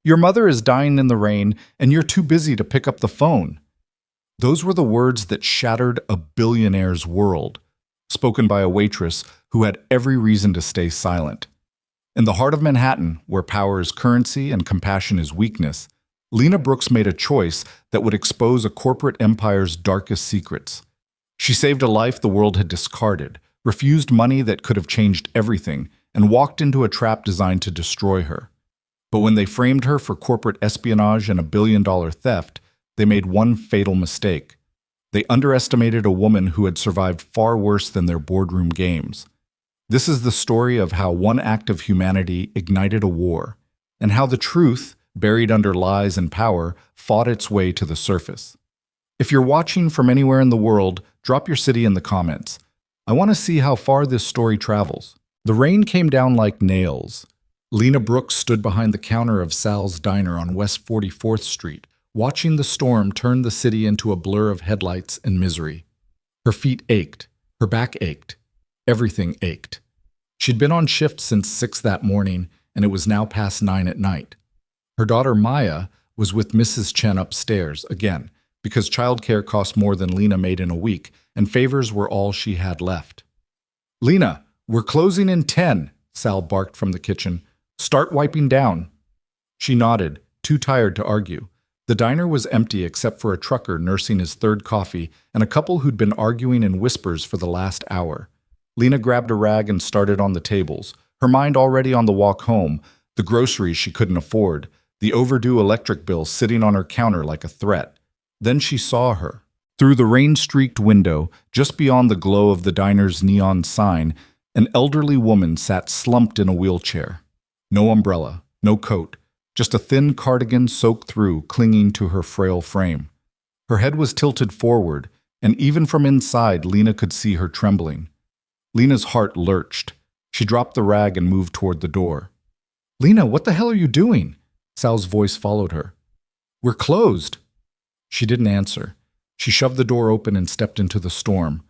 Your mother is dying in the rain, and you're too busy to pick up the phone. Those were the words that shattered a billionaire's world, spoken by a waitress who had every reason to stay silent. In the heart of Manhattan, where power is currency and compassion is weakness, Lena Brooks made a choice that would expose a corporate empire's darkest secrets. She saved a life the world had discarded, refused money that could have changed everything, and walked into a trap designed to destroy her. But when they framed her for corporate espionage and a billion-dollar theft, they made one fatal mistake. They underestimated a woman who had survived far worse than their boardroom games. This is the story of how one act of humanity ignited a war, and how the truth, buried under lies and power, fought its way to the surface. If you're watching from anywhere in the world, drop your city in the comments. I want to see how far this story travels. The rain came down like nails. Lena Brooks stood behind the counter of Sal's Diner on West 44th Street, watching the storm turn the city into a blur of headlights and misery. Her feet ached. Her back ached. Everything ached. She'd been on shift since 6 that morning, and it was now past 9 at night. Her daughter Maya was with Mrs. Chen upstairs, again, because childcare cost more than Lena made in a week, and favors were all she had left. "Lena, we're closing in 10, Sal barked from the kitchen. "Start wiping down." She nodded, too tired to argue. The diner was empty except for a trucker nursing his third coffee and a couple who'd been arguing in whispers for the last hour. Lena grabbed a rag and started on the tables, her mind already on the walk home, the groceries she couldn't afford, the overdue electric bill sitting on her counter like a threat. Then she saw her. Through the rain-streaked window, just beyond the glow of the diner's neon sign, an elderly woman sat slumped in a wheelchair. No umbrella, no coat, just a thin cardigan soaked through, clinging to her frail frame. Her head was tilted forward, and even from inside, Lena could see her trembling. Lena's heart lurched. She dropped the rag and moved toward the door. "Lena, what the hell are you doing?" Sal's voice followed her. "We're closed." She didn't answer. She shoved the door open and stepped into the storm.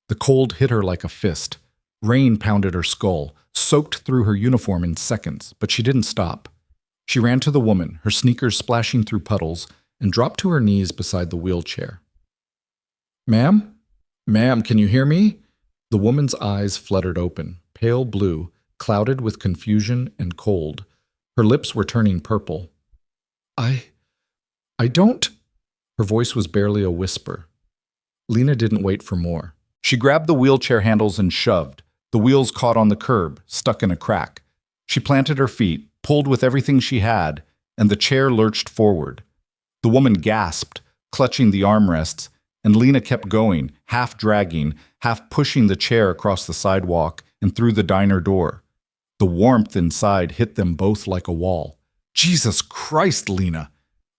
The cold hit her like a fist. Rain pounded her skull, soaked through her uniform in seconds, but she didn't stop. She ran to the woman, her sneakers splashing through puddles, and dropped to her knees beside the wheelchair. "Ma'am? Ma'am, can you hear me?" The woman's eyes fluttered open, pale blue, clouded with confusion and cold. Her lips were turning purple. I don't..." Her voice was barely a whisper. Lena didn't wait for more. She grabbed the wheelchair handles and shoved. The wheels caught on the curb, stuck in a crack. She planted her feet, pulled with everything she had, and the chair lurched forward. The woman gasped, clutching the armrests, and Lena kept going, half dragging, half pushing the chair across the sidewalk and through the diner door. The warmth inside hit them both like a wall. "Jesus Christ, Lena!"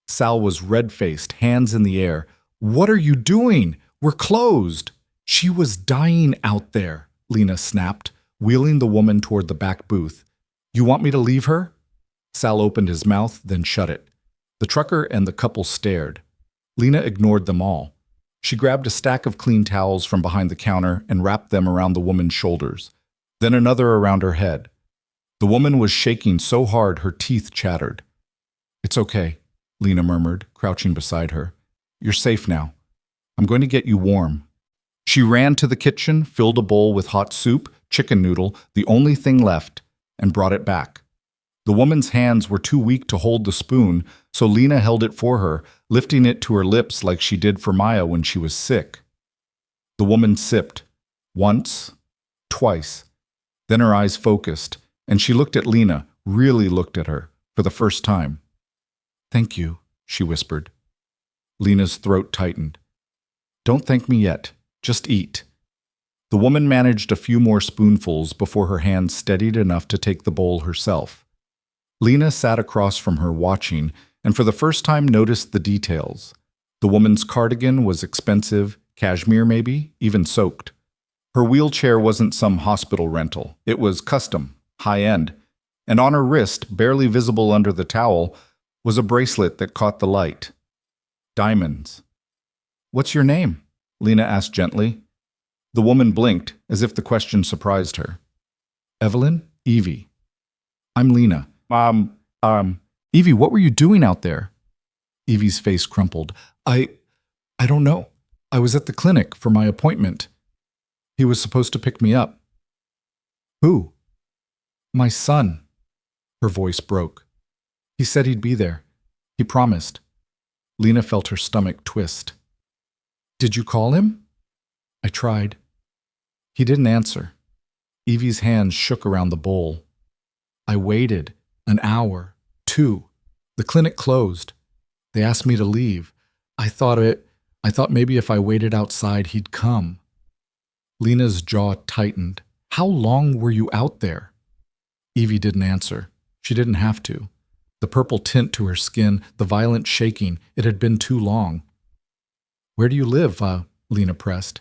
Sal was red-faced, hands in the air. "What are you doing? We're closed!" "She was dying out there," Lena snapped, wheeling the woman toward the back booth. "You want me to leave her?" Sal opened his mouth, then shut it. The trucker and the couple stared. Lena ignored them all. She grabbed a stack of clean towels from behind the counter and wrapped them around the woman's shoulders, then another around her head. The woman was shaking so hard her teeth chattered. "It's okay," Lena murmured, crouching beside her. "You're safe now. I'm going to get you warm." She ran to the kitchen, filled a bowl with hot soup, chicken noodle, the only thing left, and brought it back. The woman's hands were too weak to hold the spoon, so Lena held it for her, lifting it to her lips like she did for Maya when she was sick. The woman sipped. Once, twice. Then her eyes focused, and she looked at Lena, really looked at her, for the first time. "Thank you," she whispered. Lena's throat tightened. "Don't thank me yet. Just eat." The woman managed a few more spoonfuls before her hand steadied enough to take the bowl herself. Lena sat across from her watching, and for the first time noticed the details. The woman's cardigan was expensive, cashmere maybe, even soaked. Her wheelchair wasn't some hospital rental. It was custom, high-end, and on her wrist, barely visible under the towel, was a bracelet that caught the light. Diamonds. "What's your name?" Lena asked gently. The woman blinked, as if the question surprised her. "Evelyn? Evie." "I'm Lena." Evie, what were you doing out there? Evie's face crumpled. I don't know. I was at the clinic for my appointment. He was supposed to pick me up. Who? My son. Her voice broke. He said he'd be there. He promised. Lena felt her stomach twist. Did you call him? I tried. He didn't answer. Evie's hands shook around the bowl. I waited. An hour. 2. The clinic closed. They asked me to leave. I thought maybe if I waited outside, he'd come. Lena's jaw tightened. How long were you out there? Evie didn't answer. She didn't have to. The purple tint to her skin, the violent shaking, it had been too long. Where do you live? Lena pressed.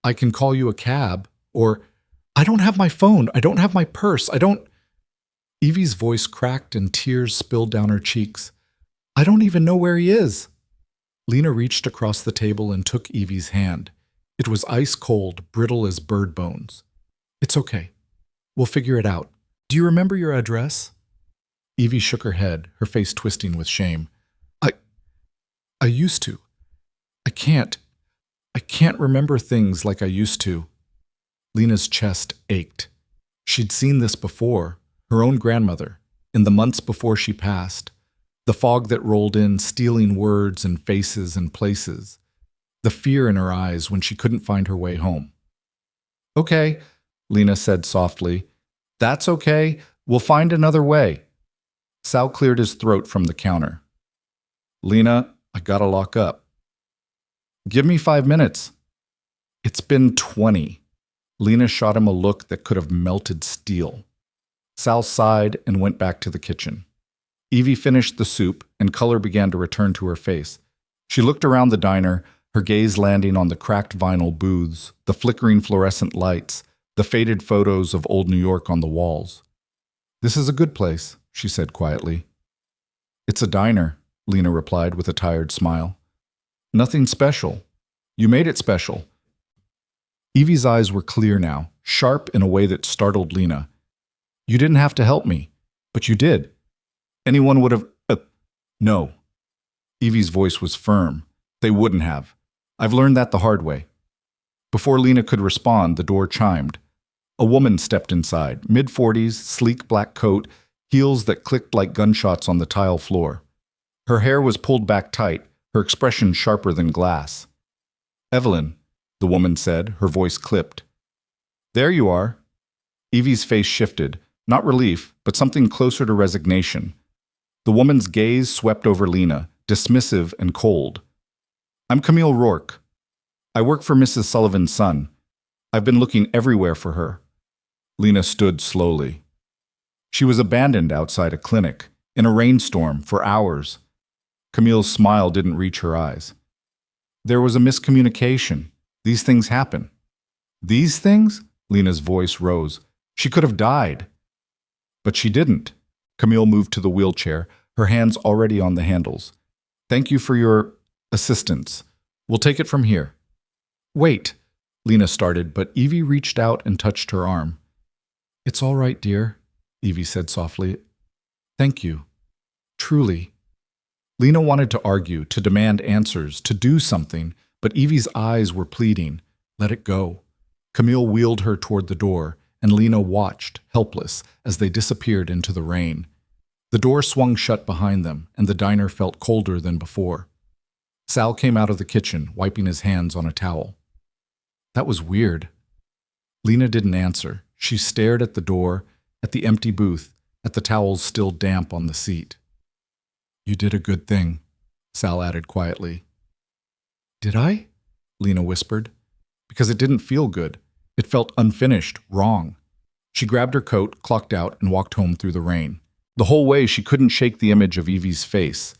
I can call you a cab, or I don't have my phone. I don't have my purse. Evie's voice cracked and tears spilled down her cheeks. I don't even know where he is. Lena reached across the table and took Evie's hand. It was ice cold, brittle as bird bones. It's okay. We'll figure it out. Do you remember your address? Evie shook her head, her face twisting with shame. I used to. I can't remember things like I used to. Lena's chest ached. She'd seen this before, her own grandmother, in the months before she passed. The fog that rolled in, stealing words and faces and places. The fear in her eyes when she couldn't find her way home. Okay, Lena said softly. That's okay. We'll find another way. Sal cleared his throat from the counter. Lena, I gotta lock up. Give me 5 minutes. It's been 20. Lena shot him a look that could have melted steel. Sal sighed and went back to the kitchen. Evie finished the soup, and color began to return to her face. She looked around the diner, her gaze landing on the cracked vinyl booths, the flickering fluorescent lights, the faded photos of old New York on the walls. This is a good place, she said quietly. It's a diner, Lena replied with a tired smile. Nothing special. You made it special. Evie's eyes were clear now, sharp in a way that startled Lena. You didn't have to help me, but you did. Anyone would have... No. Evie's voice was firm. They wouldn't have. I've learned that the hard way. Before Lena could respond, the door chimed. A woman stepped inside, mid-40s, sleek black coat, heels that clicked like gunshots on the tile floor. Her hair was pulled back tight, her expression sharper than glass. Evelyn, the woman said, her voice clipped. There you are. Evie's face shifted, not relief, but something closer to resignation. The woman's gaze swept over Lena, dismissive and cold. I'm Camille Rourke. I work for Mrs. Sullivan's son. I've been looking everywhere for her. Lena stood slowly. She was abandoned outside a clinic, in a rainstorm, for hours. Camille's smile didn't reach her eyes. There was a miscommunication. These things happen. These things? Lena's voice rose. She could have died. But she didn't. Camille moved to the wheelchair, her hands already on the handles. Thank you for your assistance. We'll take it from here. Wait, Lena started, but Evie reached out and touched her arm. It's all right, dear, Evie said softly. Thank you. Truly. Lena wanted to argue, to demand answers, to do something, but Evie's eyes were pleading. Let it go. Camille wheeled her toward the door, and Lena watched, helpless, as they disappeared into the rain. The door swung shut behind them, and the diner felt colder than before. Sal came out of the kitchen, wiping his hands on a towel. That was weird. Lena didn't answer. She stared at the door, at the empty booth, at the towels still damp on the seat. You did a good thing, Sal added quietly. Did I? Lena whispered. Because it didn't feel good. It felt unfinished, wrong. She grabbed her coat, clocked out, and walked home through the rain. The whole way she couldn't shake the image of Evie's face.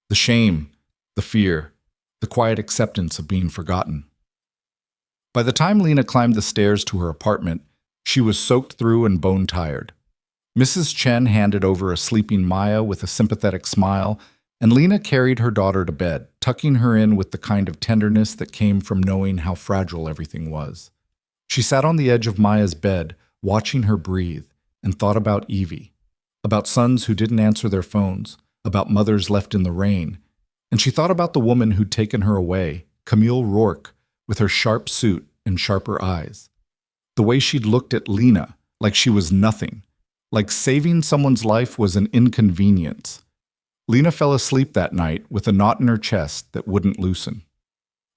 The shame, the fear, the quiet acceptance of being forgotten. By the time Lena climbed the stairs to her apartment, she was soaked through and bone-tired. Mrs. Chen handed over a sleeping Maya with a sympathetic smile, and Lena carried her daughter to bed, tucking her in with the kind of tenderness that came from knowing how fragile everything was. She sat on the edge of Maya's bed, watching her breathe, and thought about Evie, about sons who didn't answer their phones, about mothers left in the rain, and she thought about the woman who'd taken her away, Camille Rourke, with her sharp suit and sharper eyes. The way she'd looked at Lena, like she was nothing, like saving someone's life was an inconvenience. Lena fell asleep that night with a knot in her chest that wouldn't loosen.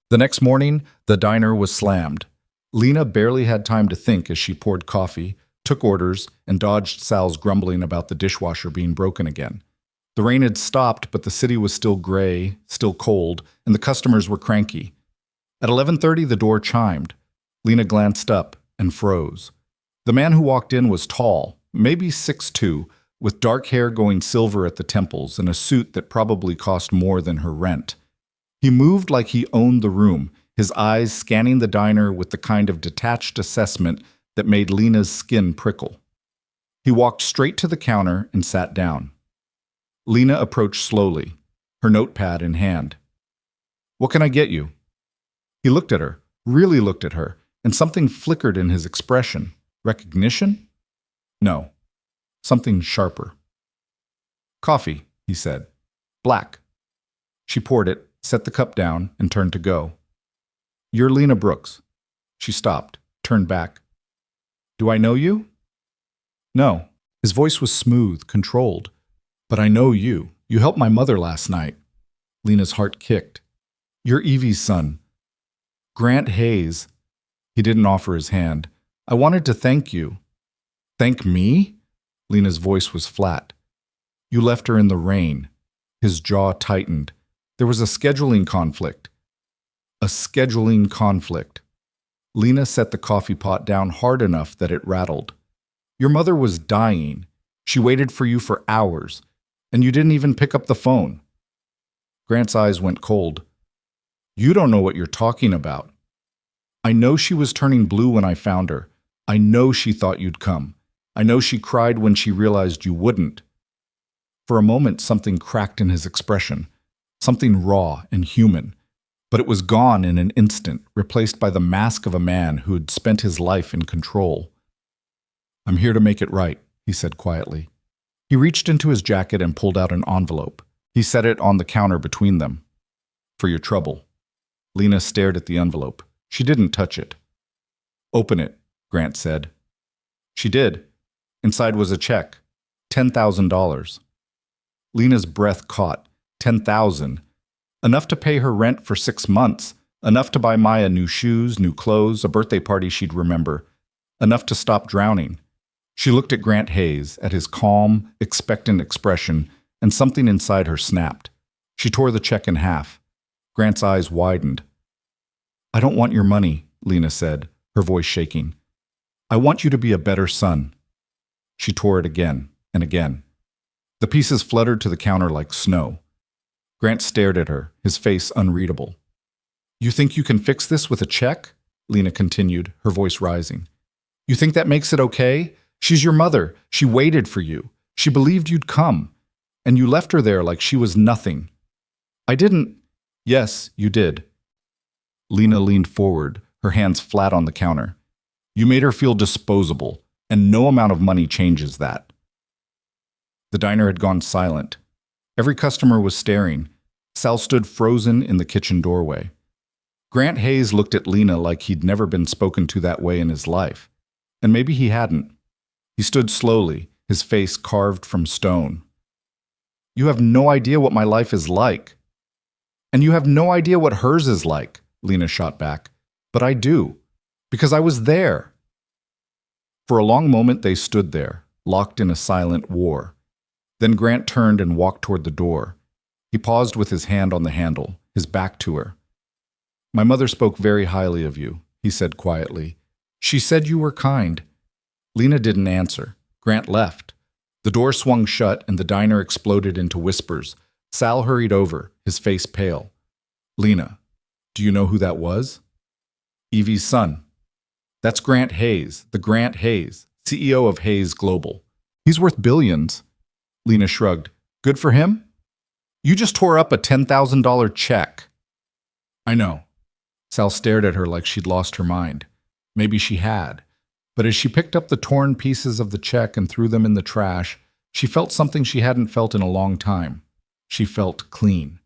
The next morning, the diner was slammed. Lena barely had time to think as she poured coffee, took orders, and dodged Sal's grumbling about the dishwasher being broken again. The rain had stopped, but the city was still gray, still cold, and the customers were cranky. At 11:30, the door chimed. Lena glanced up and froze. The man who walked in was tall, maybe 6'2", with dark hair going silver at the temples and a suit that probably cost more than her rent. He moved like he owned the room, his eyes scanning the diner with the kind of detached assessment that made Lena's skin prickle. He walked straight to the counter and sat down. Lena approached slowly, her notepad in hand. "What can I get you?" He looked at her, really looked at her, and something flickered in his expression. Recognition? No. Something sharper. "Coffee," he said. "Black." She poured it, set the cup down, and turned to go. "You're Lena Brooks." She stopped, turned back. "Do I know you?" "No." His voice was smooth, controlled. "But I know you. You helped my mother last night." Lena's heart kicked. "You're Evie's son." "Grant Hayes." He didn't offer his hand. "I wanted to thank you." "Thank me?" Lena's voice was flat. "You left her in the rain." His jaw tightened. There was a scheduling conflict. A scheduling conflict. Lena set the coffee pot down hard enough that it rattled. "Your mother was dying. She waited for you for hours, and you didn't even pick up the phone." Grant's eyes went cold. "You don't know what you're talking about." "I know she was turning blue when I found her. I know she thought you'd come. I know she cried when she realized you wouldn't." For a moment, something cracked in his expression, something raw and human, but it was gone in an instant, replaced by the mask of a man who had spent his life in control. "I'm here to make it right," he said quietly. He reached into his jacket and pulled out an envelope. He set it on the counter between them. "For your trouble." Lena stared at the envelope. She didn't touch it. "Open it," Grant said. She did. Inside was a check. $10,000. Lena's breath caught. 10,000. Enough to pay her rent for 6 months. Enough to buy Maya new shoes, new clothes, a birthday party she'd remember. Enough to stop drowning. She looked at Grant Hayes, at his calm, expectant expression, and something inside her snapped. She tore the check in half. Grant's eyes widened. "I don't want your money," Lena said, her voice shaking. "I want you to be a better son." She tore it again and again. The pieces fluttered to the counter like snow. Grant stared at her, his face unreadable. "You think you can fix this with a check?" Lena continued, her voice rising. "You think that makes it okay? She's your mother. She waited for you. She believed you'd come. And you left her there like she was nothing." "I didn't." "Yes, you did." Lena leaned forward, her hands flat on the counter. "You made her feel disposable, and no amount of money changes that." The diner had gone silent. Every customer was staring. Sal stood frozen in the kitchen doorway. Grant Hayes looked at Lena like he'd never been spoken to that way in his life. And maybe he hadn't. He stood slowly, his face carved from stone. "You have no idea what my life is like." "And you have no idea what hers is like," Lena shot back. "But I do, because I was there." For a long moment they stood there, locked in a silent war. Then Grant turned and walked toward the door. He paused with his hand on the handle, his back to her. "My mother spoke very highly of you," he said quietly. "She said you were kind." Lena didn't answer. Grant left. The door swung shut and the diner exploded into whispers. Sal hurried over, his face pale. "Lena, do you know who that was?" "Evie's son." "That's Grant Hayes, the Grant Hayes, CEO of Hayes Global. He's worth billions." Lena shrugged. "Good for him?" "You just tore up a $10,000 check." "I know." Sal stared at her like she'd lost her mind. Maybe she had. But as she picked up the torn pieces of the check and threw them in the trash, she felt something she hadn't felt in a long time. She felt clean.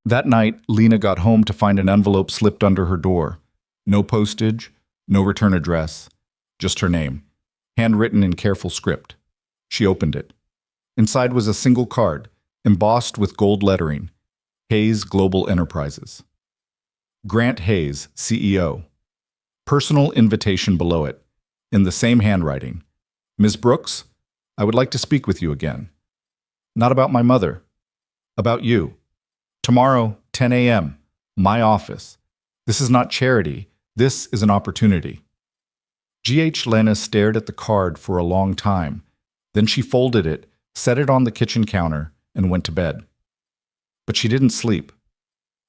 That night, Lena got home to find an envelope slipped under her door. No postage, no return address, just her name, handwritten in careful script. She opened it. Inside was a single card, embossed with gold lettering, Hayes Global Enterprises. Grant Hayes, CEO. Personal invitation below it, in the same handwriting. Ms. Brooks, I would like to speak with you again. Not about my mother. About you. Tomorrow, 10 a.m., my office. This is not charity. This is an opportunity. G.H. Lena stared at the card for a long time. Then she folded it, set it on the kitchen counter, and went to bed. But she didn't sleep.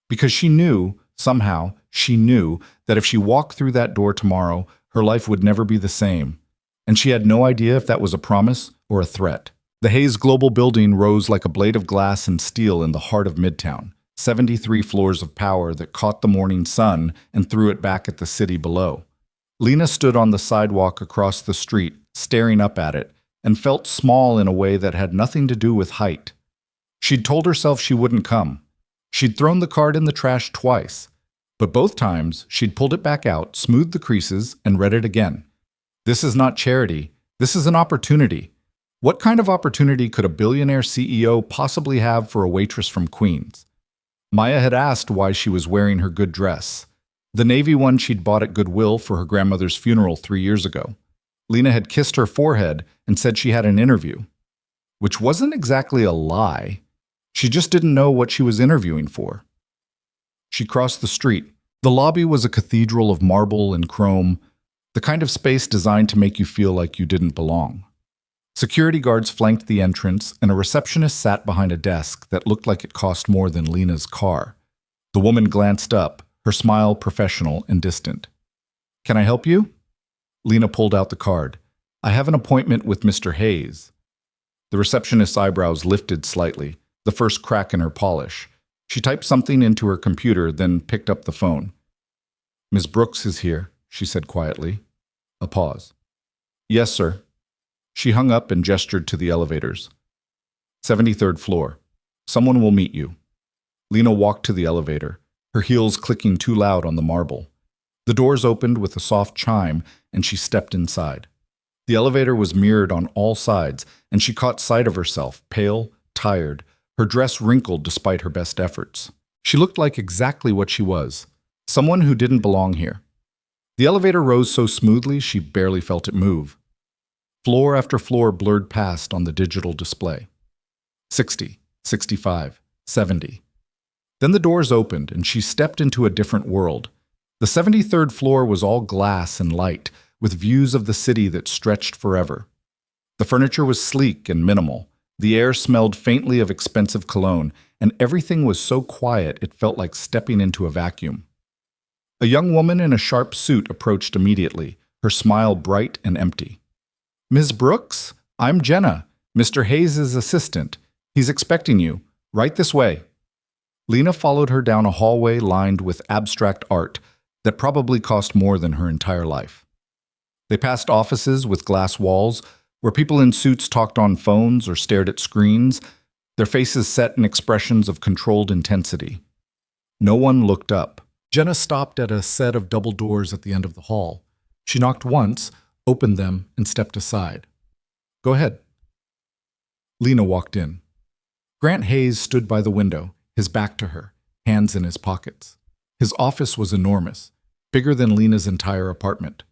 Because she knew, somehow, she knew that if she walked through that door tomorrow, her life would never be the same. And she had no idea if that was a promise or a threat. The Hayes Global building rose like a blade of glass and steel in the heart of Midtown, 73 floors of power that caught the morning sun and threw it back at the city below. Lena stood on the sidewalk across the street, staring up at it, and felt small in a way that had nothing to do with height. She'd told herself she wouldn't come. She'd thrown the card in the trash twice, but both times she'd pulled it back out, smoothed the creases, and read it again. This is not charity. This is an opportunity. What kind of opportunity could a billionaire CEO possibly have for a waitress from Queens? Maya had asked why she was wearing her good dress, the navy one she'd bought at Goodwill for her grandmother's funeral 3 years ago. Lena had kissed her forehead and said she had an interview, which wasn't exactly a lie. She just didn't know what she was interviewing for. She crossed the street. The lobby was a cathedral of marble and chrome, the kind of space designed to make you feel like you didn't belong. Security guards flanked the entrance, and a receptionist sat behind a desk that looked like it cost more than Lena's car. The woman glanced up, her smile professional and distant. "Can I help you?" Lena pulled out the card. "I have an appointment with Mr. Hayes." The receptionist's eyebrows lifted slightly, the first crack in her polish. She typed something into her computer, then picked up the phone. "Ms. Brooks is here," she said quietly. A pause. "Yes, sir." She hung up and gestured to the elevators. 73rd floor. "Someone will meet you." Lena walked to the elevator, her heels clicking too loud on the marble. The doors opened with a soft chime, and she stepped inside. The elevator was mirrored on all sides, and she caught sight of herself, pale, tired, her dress wrinkled despite her best efforts. She looked like exactly what she was, someone who didn't belong here. The elevator rose so smoothly she barely felt it move. Floor after floor blurred past on the digital display. 60, 65, 70. Then the doors opened, and she stepped into a different world. The 73rd floor was all glass and light, with views of the city that stretched forever. The furniture was sleek and minimal. The air smelled faintly of expensive cologne, and everything was so quiet it felt like stepping into a vacuum. A young woman in a sharp suit approached immediately, her smile bright and empty. "Ms. Brooks, I'm Jenna, Mr. Hayes' assistant. He's expecting you. Right this way." Lena followed her down a hallway lined with abstract art that probably cost more than her entire life. They passed offices with glass walls where people in suits talked on phones or stared at screens, their faces set in expressions of controlled intensity. No one looked up. Jenna stopped at a set of double doors at the end of the hall. She knocked once, opened them, and stepped aside. "Go ahead." Lena walked in. Grant Hayes stood by the window, his back to her, hands in his pockets. His office was enormous, bigger than Lena's entire apartment.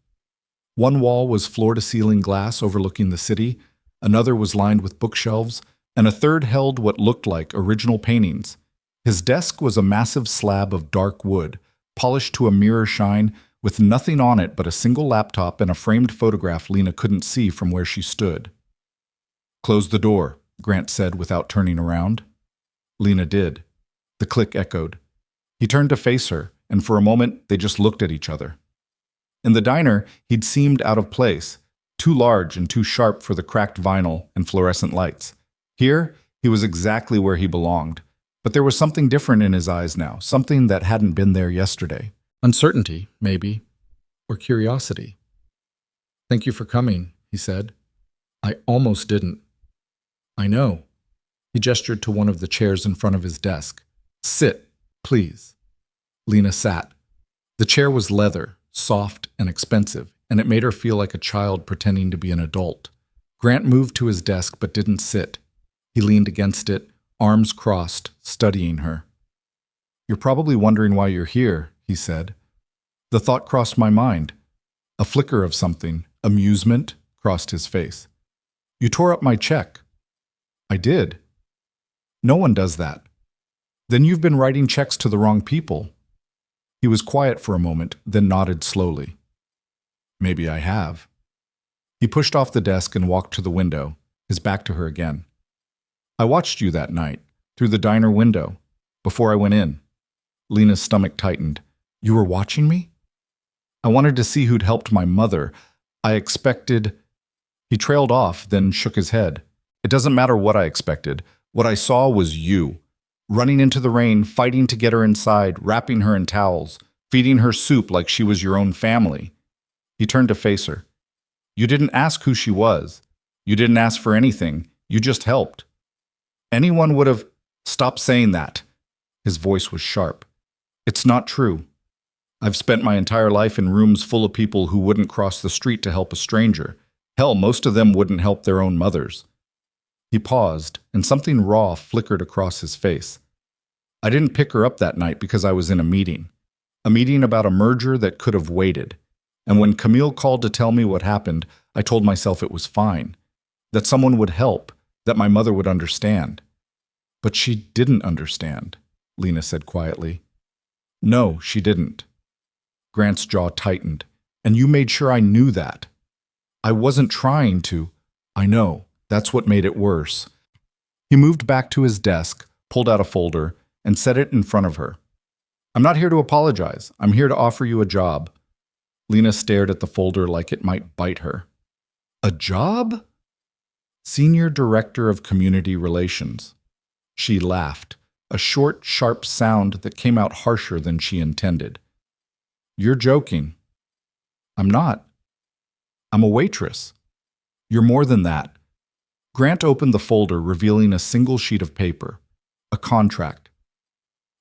One wall was floor-to-ceiling glass overlooking the city, another was lined with bookshelves, and a third held what looked like original paintings. His desk was a massive slab of dark wood, polished to a mirror shine, with nothing on it but a single laptop and a framed photograph Lena couldn't see from where she stood. "Close the door," Grant said without turning around. Lena did. The click echoed. He turned to face her, and for a moment they just looked at each other. In the diner, he'd seemed out of place, too large and too sharp for the cracked vinyl and fluorescent lights. Here, he was exactly where he belonged, but there was something different in his eyes now, something that hadn't been there yesterday. Uncertainty, maybe, or curiosity. "Thank you for coming," he said. "I almost didn't." "I know." He gestured to one of the chairs in front of his desk. Sit, please. Lena sat. The chair was leather, soft and expensive, and it made her feel like a child pretending to be an adult. Grant moved to his desk but didn't sit. He leaned against it, arms crossed, studying her. You're probably wondering why you're here, he said. The thought crossed my mind. A flicker of something, amusement, crossed his face. You tore up my check. I did. No one does that. Then you've been writing checks to the wrong people. He was quiet for a moment, then nodded slowly. Maybe I have. He pushed off the desk and walked to the window, his back to her again. I watched you that night, through the diner window, before I went in. Lena's stomach tightened. You were watching me? I wanted to see who'd helped my mother. I expected... He trailed off, then shook his head. It doesn't matter what I expected. What I saw was you. Running into the rain, fighting to get her inside, wrapping her in towels, feeding her soup like she was your own family. He turned to face her. You didn't ask who she was. You didn't ask for anything. You just helped. Anyone would have... Stop saying that. His voice was sharp. It's not true. I've spent my entire life in rooms full of people who wouldn't cross the street to help a stranger. Hell, most of them wouldn't help their own mothers. He paused, and something raw flickered across his face. I didn't pick her up that night because I was in a meeting about a merger that could have waited. And when Camille called to tell me what happened, I told myself it was fine, that someone would help, that my mother would understand. But she didn't understand, Lena said quietly. No, she didn't. Grant's jaw tightened. And you made sure I knew that. I wasn't trying to. I know. That's what made it worse. He moved back to his desk, pulled out a folder, and set it in front of her. I'm not here to apologize. I'm here to offer you a job. Lena stared at the folder like it might bite her. A job? Senior Director of Community Relations. She laughed, a short, sharp sound that came out harsher than she intended. You're joking. I'm not. I'm a waitress. You're more than that. Grant opened the folder, revealing a single sheet of paper. A contract.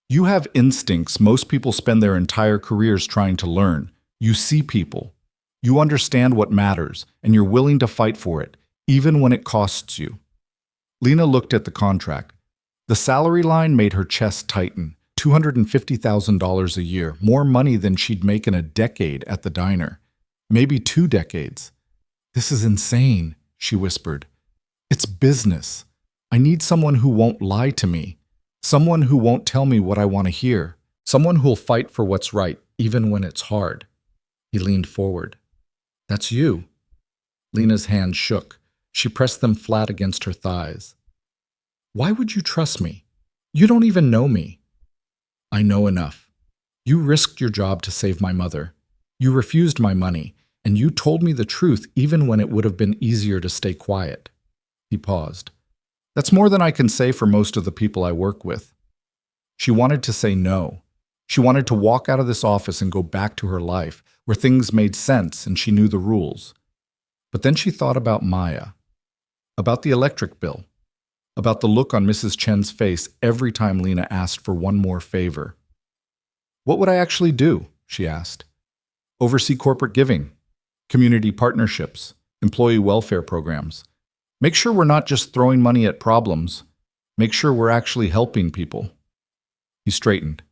You have instincts most people spend their entire careers trying to learn. You see people. You understand what matters, and you're willing to fight for it, even when it costs you. Lena looked at the contract. The salary line made her chest tighten. $250,000 a year, more money than she'd make in a decade at the diner. Maybe 2 decades. This is insane, she whispered. It's business. I need someone who won't lie to me. Someone who won't tell me what I want to hear. Someone who'll fight for what's right, even when it's hard. He leaned forward. That's you. Lena's hands shook. She pressed them flat against her thighs. Why would you trust me? You don't even know me. I know enough. You risked your job to save my mother. You refused my money, and you told me the truth even when it would have been easier to stay quiet. He paused. That's more than I can say for most of the people I work with. She wanted to say no. She wanted to walk out of this office and go back to her life, where things made sense and she knew the rules. But then she thought about Maya, about the electric bill, about the look on Mrs. Chen's face every time Lena asked for one more favor. What would I actually do? She asked. Oversee corporate giving, community partnerships, employee welfare programs. Make sure we're not just throwing money at problems. Make sure we're actually helping people. He straightened.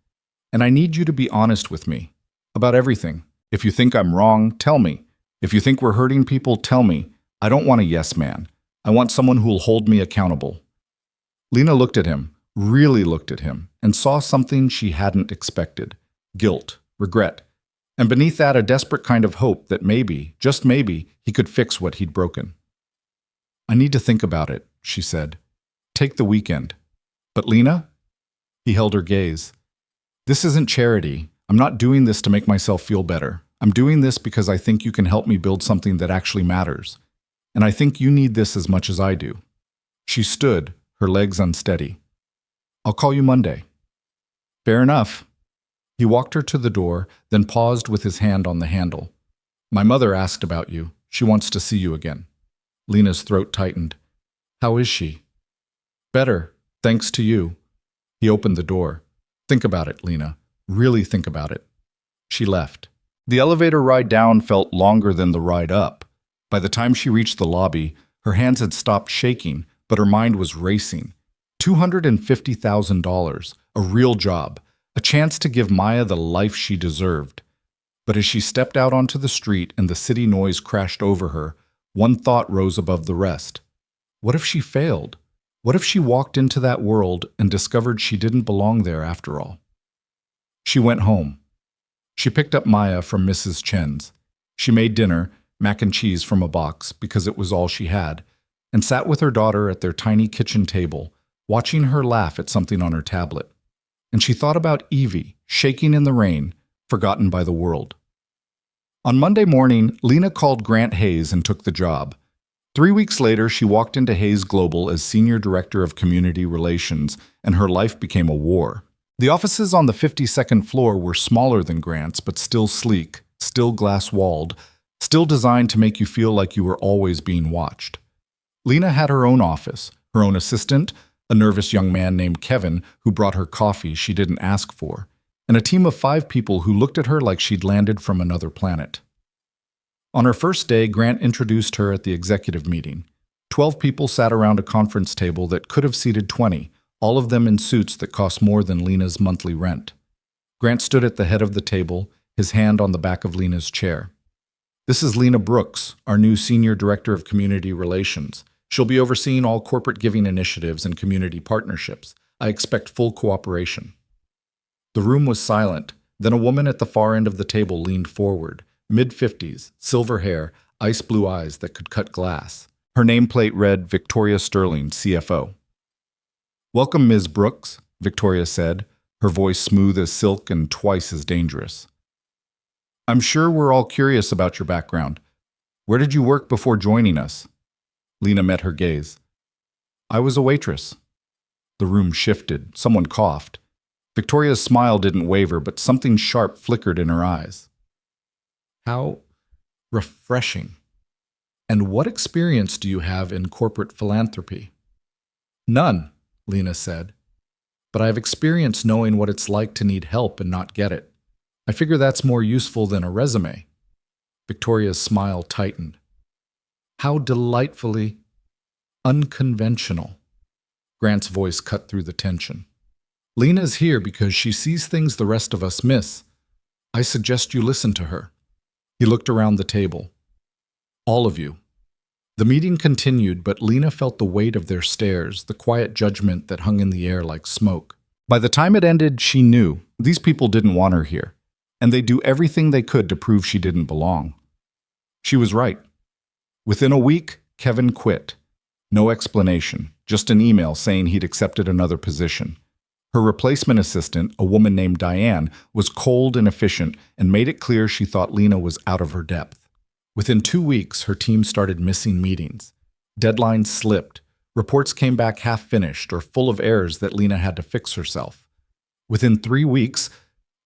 And I need you to be honest with me about everything. If you think I'm wrong, tell me. If you think we're hurting people, tell me. I don't want a yes man. I want someone who'll hold me accountable. Lena looked at him, really looked at him, and saw something she hadn't expected. Guilt, regret, and beneath that a desperate kind of hope that maybe, just maybe, he could fix what he'd broken. I need to think about it, she said. Take the weekend. But Lena? He held her gaze. This isn't charity. I'm not doing this to make myself feel better. I'm doing this because I think you can help me build something that actually matters. And I think you need this as much as I do. She stood, her legs unsteady. I'll call you Monday. Fair enough. He walked her to the door, then paused with his hand on the handle. My mother asked about you. She wants to see you again. Lena's throat tightened. How is she? Better, thanks to you. He opened the door. Think about it, Lena. Really think about it. She left. The elevator ride down felt longer than the ride up. By the time she reached the lobby, her hands had stopped shaking, but her mind was racing. $250,000, a real job, a chance to give Maya the life she deserved. But as she stepped out onto the street and the city noise crashed over her, one thought rose above the rest. What if she failed? What if she walked into that world and discovered she didn't belong there after all? She went home. She picked up Maya from Mrs. Chen's. She made dinner, mac and cheese from a box, because it was all she had, and sat with her daughter at their tiny kitchen table, watching her laugh at something on her tablet. And she thought about Evie, shaking in the rain, forgotten by the world. On Monday morning, Lena called Grant Hayes and took the job. 3 weeks later, she walked into Hayes Global as Senior Director of Community Relations, and her life became a war. The offices on the 52nd floor were smaller than Grant's, but still sleek, still glass-walled, still designed to make you feel like you were always being watched. Lena had her own office, her own assistant, a nervous young man named Kevin who brought her coffee she didn't ask for, and a team of 5 people who looked at her like she'd landed from another planet. On her first day, Grant introduced her at the executive meeting. 12 people sat around a conference table that could have seated 20, all of them in suits that cost more than Lena's monthly rent. Grant stood at the head of the table, his hand on the back of Lena's chair. This is Lena Brooks, our new Senior Director of Community Relations. She'll be overseeing all corporate giving initiatives and community partnerships. I expect full cooperation. The room was silent. Then a woman at the far end of the table leaned forward, mid-50s, silver hair, ice blue eyes that could cut glass. Her nameplate read Victoria Sterling, CFO. "Welcome, Ms. Brooks," Victoria said, her voice smooth as silk and twice as dangerous. "I'm sure we're all curious about your background. Where did you work before joining us?" Lena met her gaze. "I was a waitress." The room shifted. Someone coughed. Victoria's smile didn't waver, but something sharp flickered in her eyes. "How refreshing. And what experience do you have in corporate philanthropy?" "None," Lena said. "But I have experience knowing what it's like to need help and not get it. I figure that's more useful than a resume." Victoria's smile tightened. "How delightfully unconventional." Grant's voice cut through the tension. "Lena's here because she sees things the rest of us miss. I suggest you listen to her." He looked around the table. "All of you." The meeting continued, but Lena felt the weight of their stares, the quiet judgment that hung in the air like smoke. By the time it ended, she knew these people didn't want her here, and they'd do everything they could to prove she didn't belong. She was right. Within a week, Kevin quit. No explanation, just an email saying he'd accepted another position. Her replacement assistant, a woman named Diane, was cold and efficient and made it clear she thought Lena was out of her depth. Within 2 weeks, her team started missing meetings. Deadlines slipped. Reports came back half-finished or full of errors that Lena had to fix herself. Within 3 weeks,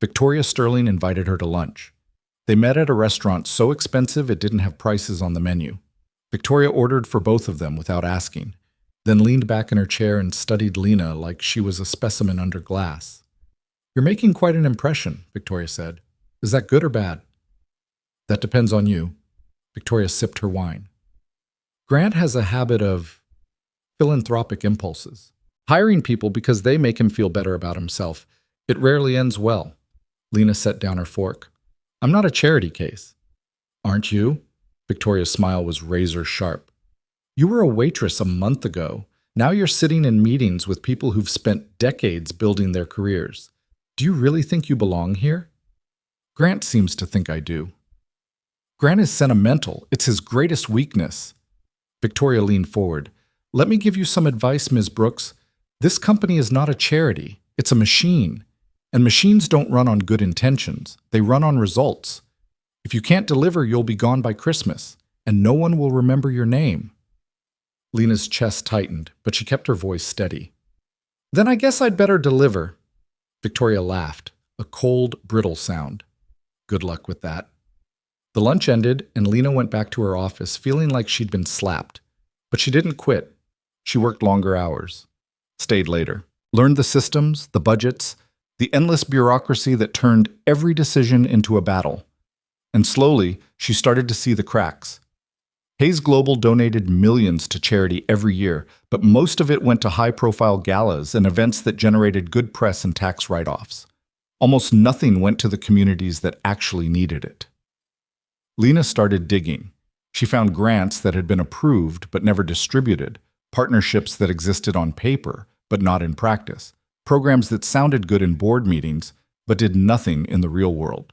Victoria Sterling invited her to lunch. They met at a restaurant so expensive it didn't have prices on the menu. Victoria ordered for both of them without asking, then leaned back in her chair and studied Lena like she was a specimen under glass. "You're making quite an impression," Victoria said. "Is that good or bad?" "That depends on you." Victoria sipped her wine. "Grant has a habit of philanthropic impulses, hiring people because they make him feel better about himself. It rarely ends well." Lena set down her fork. "I'm not a charity case." "Aren't you?" Victoria's smile was razor sharp. "You were a waitress a month ago. Now you're sitting in meetings with people who've spent decades building their careers. Do you really think you belong here?" "Grant seems to think I do." "Grant is sentimental. It's his greatest weakness." Victoria leaned forward. "Let me give you some advice, Ms. Brooks. This company is not a charity. It's a machine. And machines don't run on good intentions. They run on results. If you can't deliver, you'll be gone by Christmas, and no one will remember your name." Lena's chest tightened, but she kept her voice steady. "Then I guess I'd better deliver." Victoria laughed, a cold, brittle sound. "Good luck with that." The lunch ended, and Lena went back to her office feeling like she'd been slapped. But she didn't quit. She worked longer hours. stayed later. Learned the systems, the budgets, the endless bureaucracy that turned every decision into a battle. And slowly, she started to see the cracks. Hayes Global donated millions to charity every year, but most of it went to high-profile galas and events that generated good press and tax write-offs. Almost nothing went to the communities that actually needed it. Lena started digging. She found grants that had been approved but never distributed, partnerships that existed on paper but not in practice, programs that sounded good in board meetings but did nothing in the real world.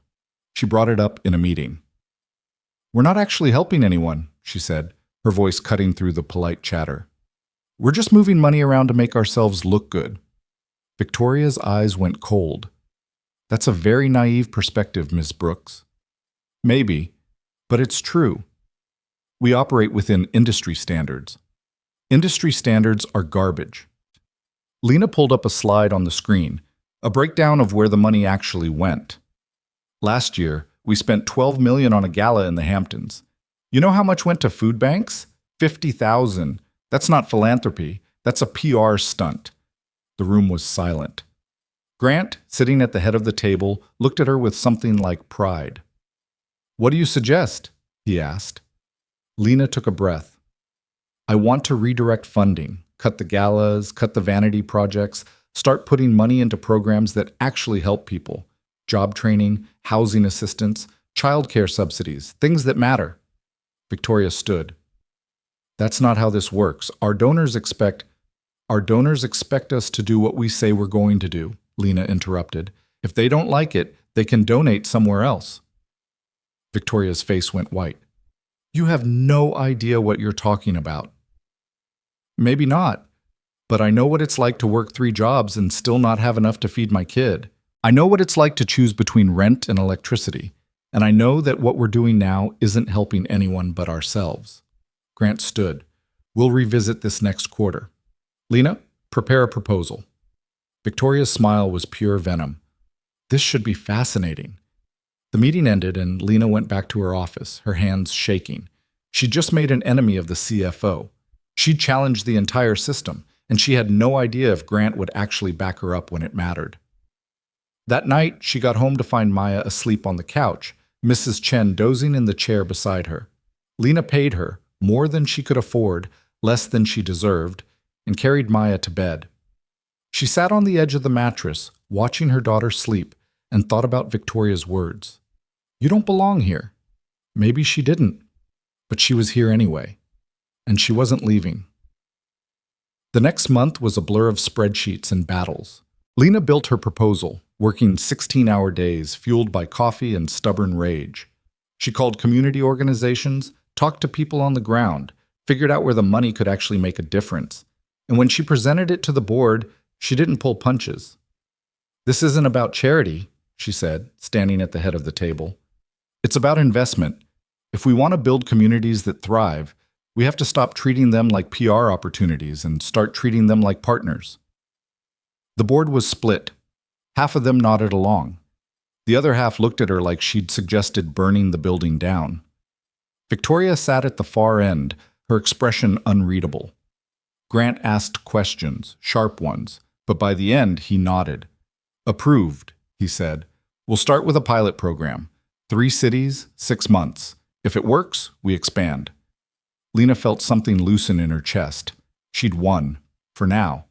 She brought it up in a meeting. "We're not actually helping anyone," she said, her voice cutting through the polite chatter. "We're just moving money around to make ourselves look good." Victoria's eyes went cold. "That's a very naive perspective, Ms. Brooks." "Maybe, but it's true. We operate within industry standards. Industry standards are garbage." Lena pulled up a slide on the screen, a breakdown of where the money actually went. "Last year, we spent $12 million on a gala in the Hamptons. You know how much went to food banks? 50,000. That's not philanthropy. That's a PR stunt." The room was silent. Grant, sitting at the head of the table, looked at her with something like pride. "What do you suggest?" he asked. Lena took a breath. "I want to redirect funding, cut the galas, cut the vanity projects, start putting money into programs that actually help people. Job training, housing assistance, childcare subsidies, things that matter." Victoria stood. "That's not how this works. Our donors expect us to do what we say we're going to do," Lena interrupted. "If they don't like it, they can donate somewhere else." Victoria's face went white. "You have no idea what you're talking about." "Maybe not, but I know what it's like to work 3 jobs and still not have enough to feed my kid. I know what it's like to choose between rent and electricity, and I know that what we're doing now isn't helping anyone but ourselves." Grant stood. "We'll revisit this next quarter. Lena, prepare a proposal." Victoria's smile was pure venom. This should be fascinating. The meeting ended and Lena went back to her office, her hands shaking. She'd just made an enemy of the CFO. She'd challenged the entire system, and she had no idea if Grant would actually back her up when it mattered. That night, she got home to find Maya asleep on the couch, Mrs. Chen dozing in the chair beside her. Lena paid her, more than she could afford, less than she deserved, and carried Maya to bed. She sat on the edge of the mattress, watching her daughter sleep, and thought about Victoria's words. "You don't belong here." Maybe she didn't, but she was here anyway, and she wasn't leaving. The next month was a blur of spreadsheets and battles. Lena built her proposal, working 16-hour days, fueled by coffee and stubborn rage. She called community organizations, talked to people on the ground, figured out where the money could actually make a difference. And when she presented it to the board, she didn't pull punches. "This isn't about charity," she said, standing at the head of the table. "It's about investment. If we want to build communities that thrive, we have to stop treating them like PR opportunities and start treating them like partners." The board was split. Half of them nodded along. The other half looked at her like she'd suggested burning the building down. Victoria sat at the far end, her expression unreadable. Grant asked questions, sharp ones, but by the end he nodded. "Approved," he said. "We'll start with a pilot program. 3 cities, 6 months. If it works, we expand." Lena felt something loosen in her chest. She'd won, for now.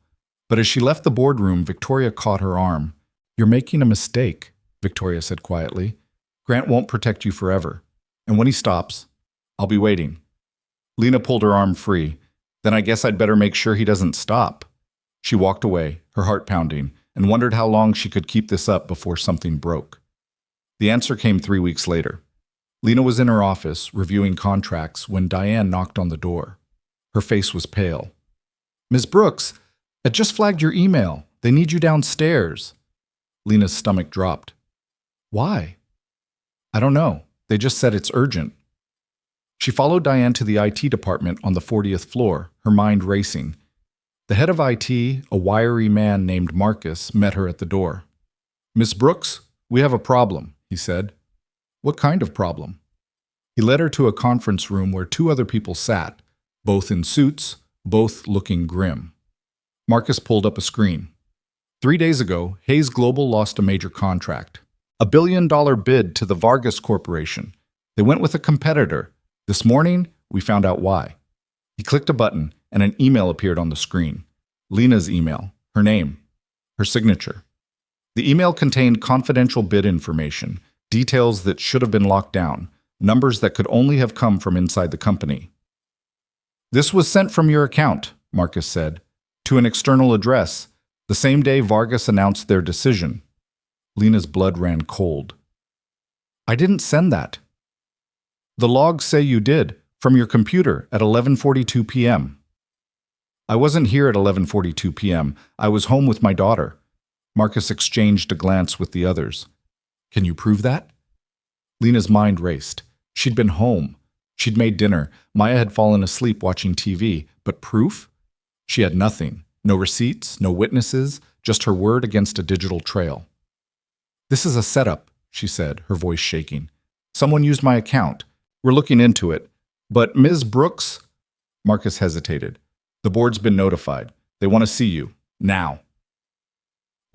But as she left the boardroom, Victoria caught her arm. "You're making a mistake," Victoria said quietly. "Grant won't protect you forever. And when he stops, I'll be waiting." Lena pulled her arm free. "Then I guess I'd better make sure he doesn't stop." She walked away, her heart pounding, and wondered how long she could keep this up before something broke. The answer came 3 weeks later. Lena was in her office, reviewing contracts, when Diane knocked on the door. Her face was pale. "Ms. Brooks, I just flagged your email. They need you downstairs." Lena's stomach dropped. "Why?" "I don't know. They just said it's urgent." She followed Diane to the IT department on the 40th floor, her mind racing. The head of IT, a wiry man named Marcus, met her at the door. "Miss Brooks, we have a problem," he said. "What kind of problem?" He led her to a conference room where 2 other people sat, both in suits, both looking grim. Marcus pulled up a screen. 3 days ago, Hayes Global lost a major contract. $1 billion bid to the Vargas Corporation. They went with a competitor. This morning, we found out why. He clicked a button, and an email appeared on the screen. Lena's email, her name, her signature. The email contained confidential bid information, details that should have been locked down, numbers that could only have come from inside the company. This was sent from your account, Marcus said, to an external address, the same day Vargas announced their decision. Lena's blood ran cold. I didn't send that. The logs say you did, from your computer at 11:42 p.m. I wasn't here at 11:42 p.m. I was home with my daughter. Marcus exchanged a glance with the others. Can you prove that? Lena's mind raced. She'd been home. She'd made dinner. Maya had fallen asleep watching TV. But proof? She had nothing. No receipts, no witnesses, just her word against a digital trail. This is a setup, she said, her voice shaking. Someone used my account. We're looking into it. But Ms. Brooks? Marcus hesitated. The board's been notified. They want to see you. Now.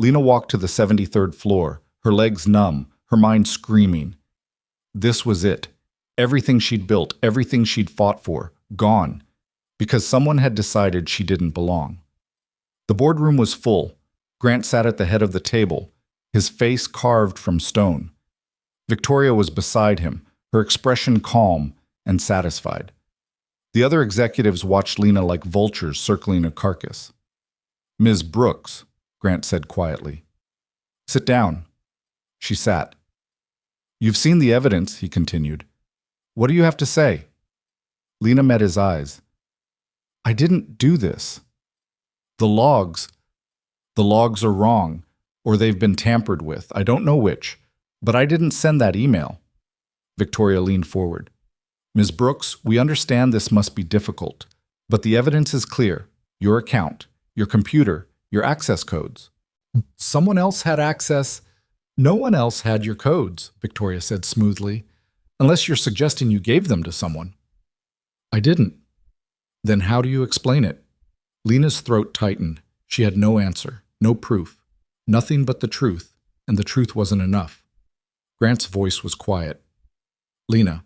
Lena walked to the 73rd floor, her legs numb, her mind screaming. This was it. Everything she'd built, everything she'd fought for, gone. Because someone had decided she didn't belong. The boardroom was full. Grant sat at the head of the table, his face carved from stone. Victoria was beside him, her expression calm and satisfied. The other executives watched Lena like vultures circling a carcass. Ms. Brooks, Grant said quietly. Sit down. She sat. You've seen the evidence, he continued. What do you have to say? Lena met his eyes. I didn't do this. The logs are wrong, or they've been tampered with. I don't know which, but I didn't send that email. Victoria leaned forward. Ms. Brooks, we understand this must be difficult, but the evidence is clear. Your account, your computer, your access codes. Someone else had access. No one else had your codes, Victoria said smoothly, unless you're suggesting you gave them to someone. I didn't. Then how do you explain it? Lena's throat tightened. She had no answer, no proof, nothing but the truth, and the truth wasn't enough. Grant's voice was quiet. Lena,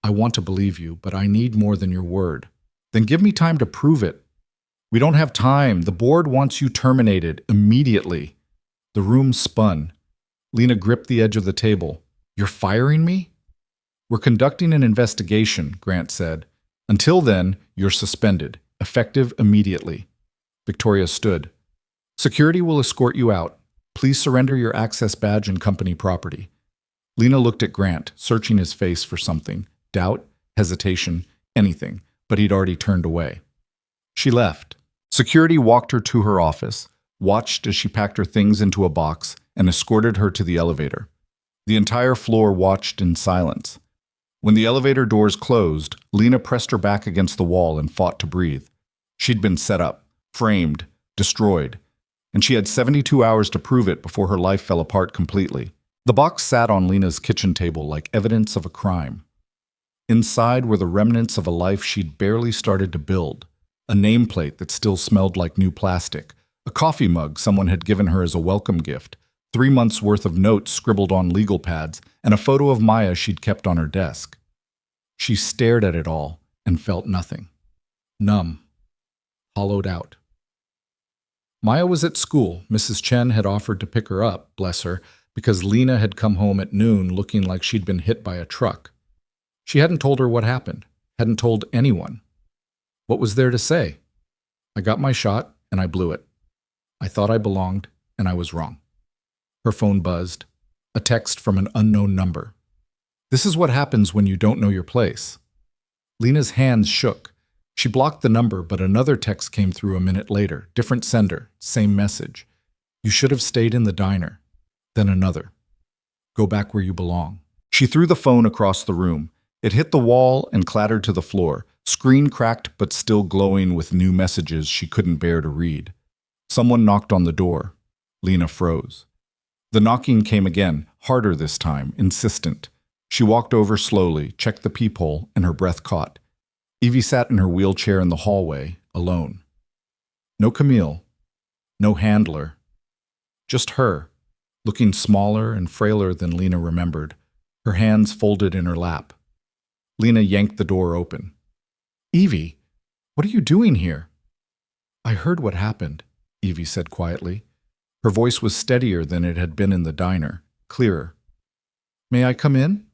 I want to believe you, but I need more than your word. Then give me time to prove it. We don't have time. The board wants you terminated immediately. The room spun. Lena gripped the edge of the table. You're firing me? We're conducting an investigation, Grant said. Until then, you're suspended, effective immediately. Victoria stood. Security will escort you out. Please surrender your access badge and company property. Lena looked at Grant, searching his face for something. Doubt, hesitation, anything, but he'd already turned away. She left. Security walked her to her office, watched as she packed her things into a box, and escorted her to the elevator. The entire floor watched in silence. When the elevator doors closed, Lena pressed her back against the wall and fought to breathe. She'd been set up, framed, destroyed, and she had 72 hours to prove it before her life fell apart completely. The box sat on Lena's kitchen table like evidence of a crime. Inside were the remnants of a life she'd barely started to build, a nameplate that still smelled like new plastic, a coffee mug someone had given her as a welcome gift, 3 months' worth of notes scribbled on legal pads, and a photo of Maya she'd kept on her desk. She stared at it all and felt nothing. Numb. Hollowed out. Maya was at school. Mrs. Chen had offered to pick her up, bless her, because Lena had come home at noon looking like she'd been hit by a truck. She hadn't told her what happened, hadn't told anyone. What was there to say? I got my shot, and I blew it. I thought I belonged, and I was wrong. Her phone buzzed. A text from an unknown number. This is what happens when you don't know your place. Lena's hands shook. She blocked the number, but another text came through a minute later. Different sender, same message. You should have stayed in the diner. Then another. Go back where you belong. She threw the phone across the room. It hit the wall and clattered to the floor, screen cracked but still glowing with new messages she couldn't bear to read. Someone knocked on the door. Lena froze. The knocking came again, harder this time, insistent. She walked over slowly, checked the peephole, and her breath caught. Evie sat in her wheelchair in the hallway, alone. No Camille, No handler. Just her, looking smaller and frailer than Lena remembered, her hands folded in her lap. Lena yanked the door open. "Evie, what are you doing here?" "I heard what happened," Evie said quietly. Her voice was steadier than it had been in the diner, clearer. "May I come in?"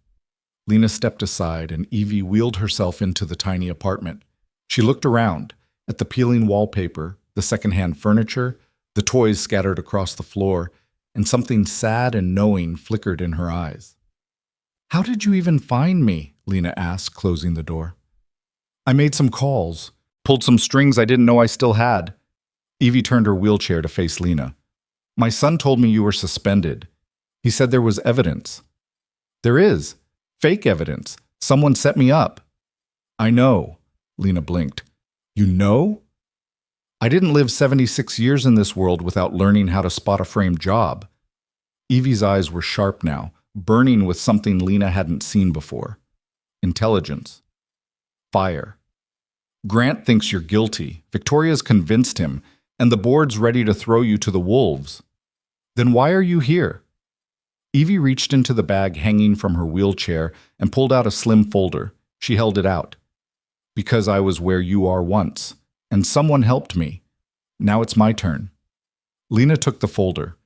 Lena stepped aside and Evie wheeled herself into the tiny apartment. She looked around, at the peeling wallpaper, the secondhand furniture, the toys scattered across the floor, and something sad and knowing flickered in her eyes. "How did you even find me?" Lena asked, closing the door. "I made some calls, pulled some strings I didn't know I still had." Evie turned her wheelchair to face Lena. "My son told me you were suspended. He said there was evidence." "There is. Fake evidence. Someone set me up." "I know." Lena blinked. "You know?" "I didn't live 76 years in this world without learning how to spot a framed job." Evie's eyes were sharp now, burning with something Lena hadn't seen before. Intelligence. Fire. "Grant thinks you're guilty. Victoria's convinced him, and the board's ready to throw you to the wolves. Then why are you here?" Evie reached into the bag hanging from her wheelchair and pulled out a slim folder. She held it out. "Because I was where you are once, and someone helped me. Now it's my turn." Lena took the folder.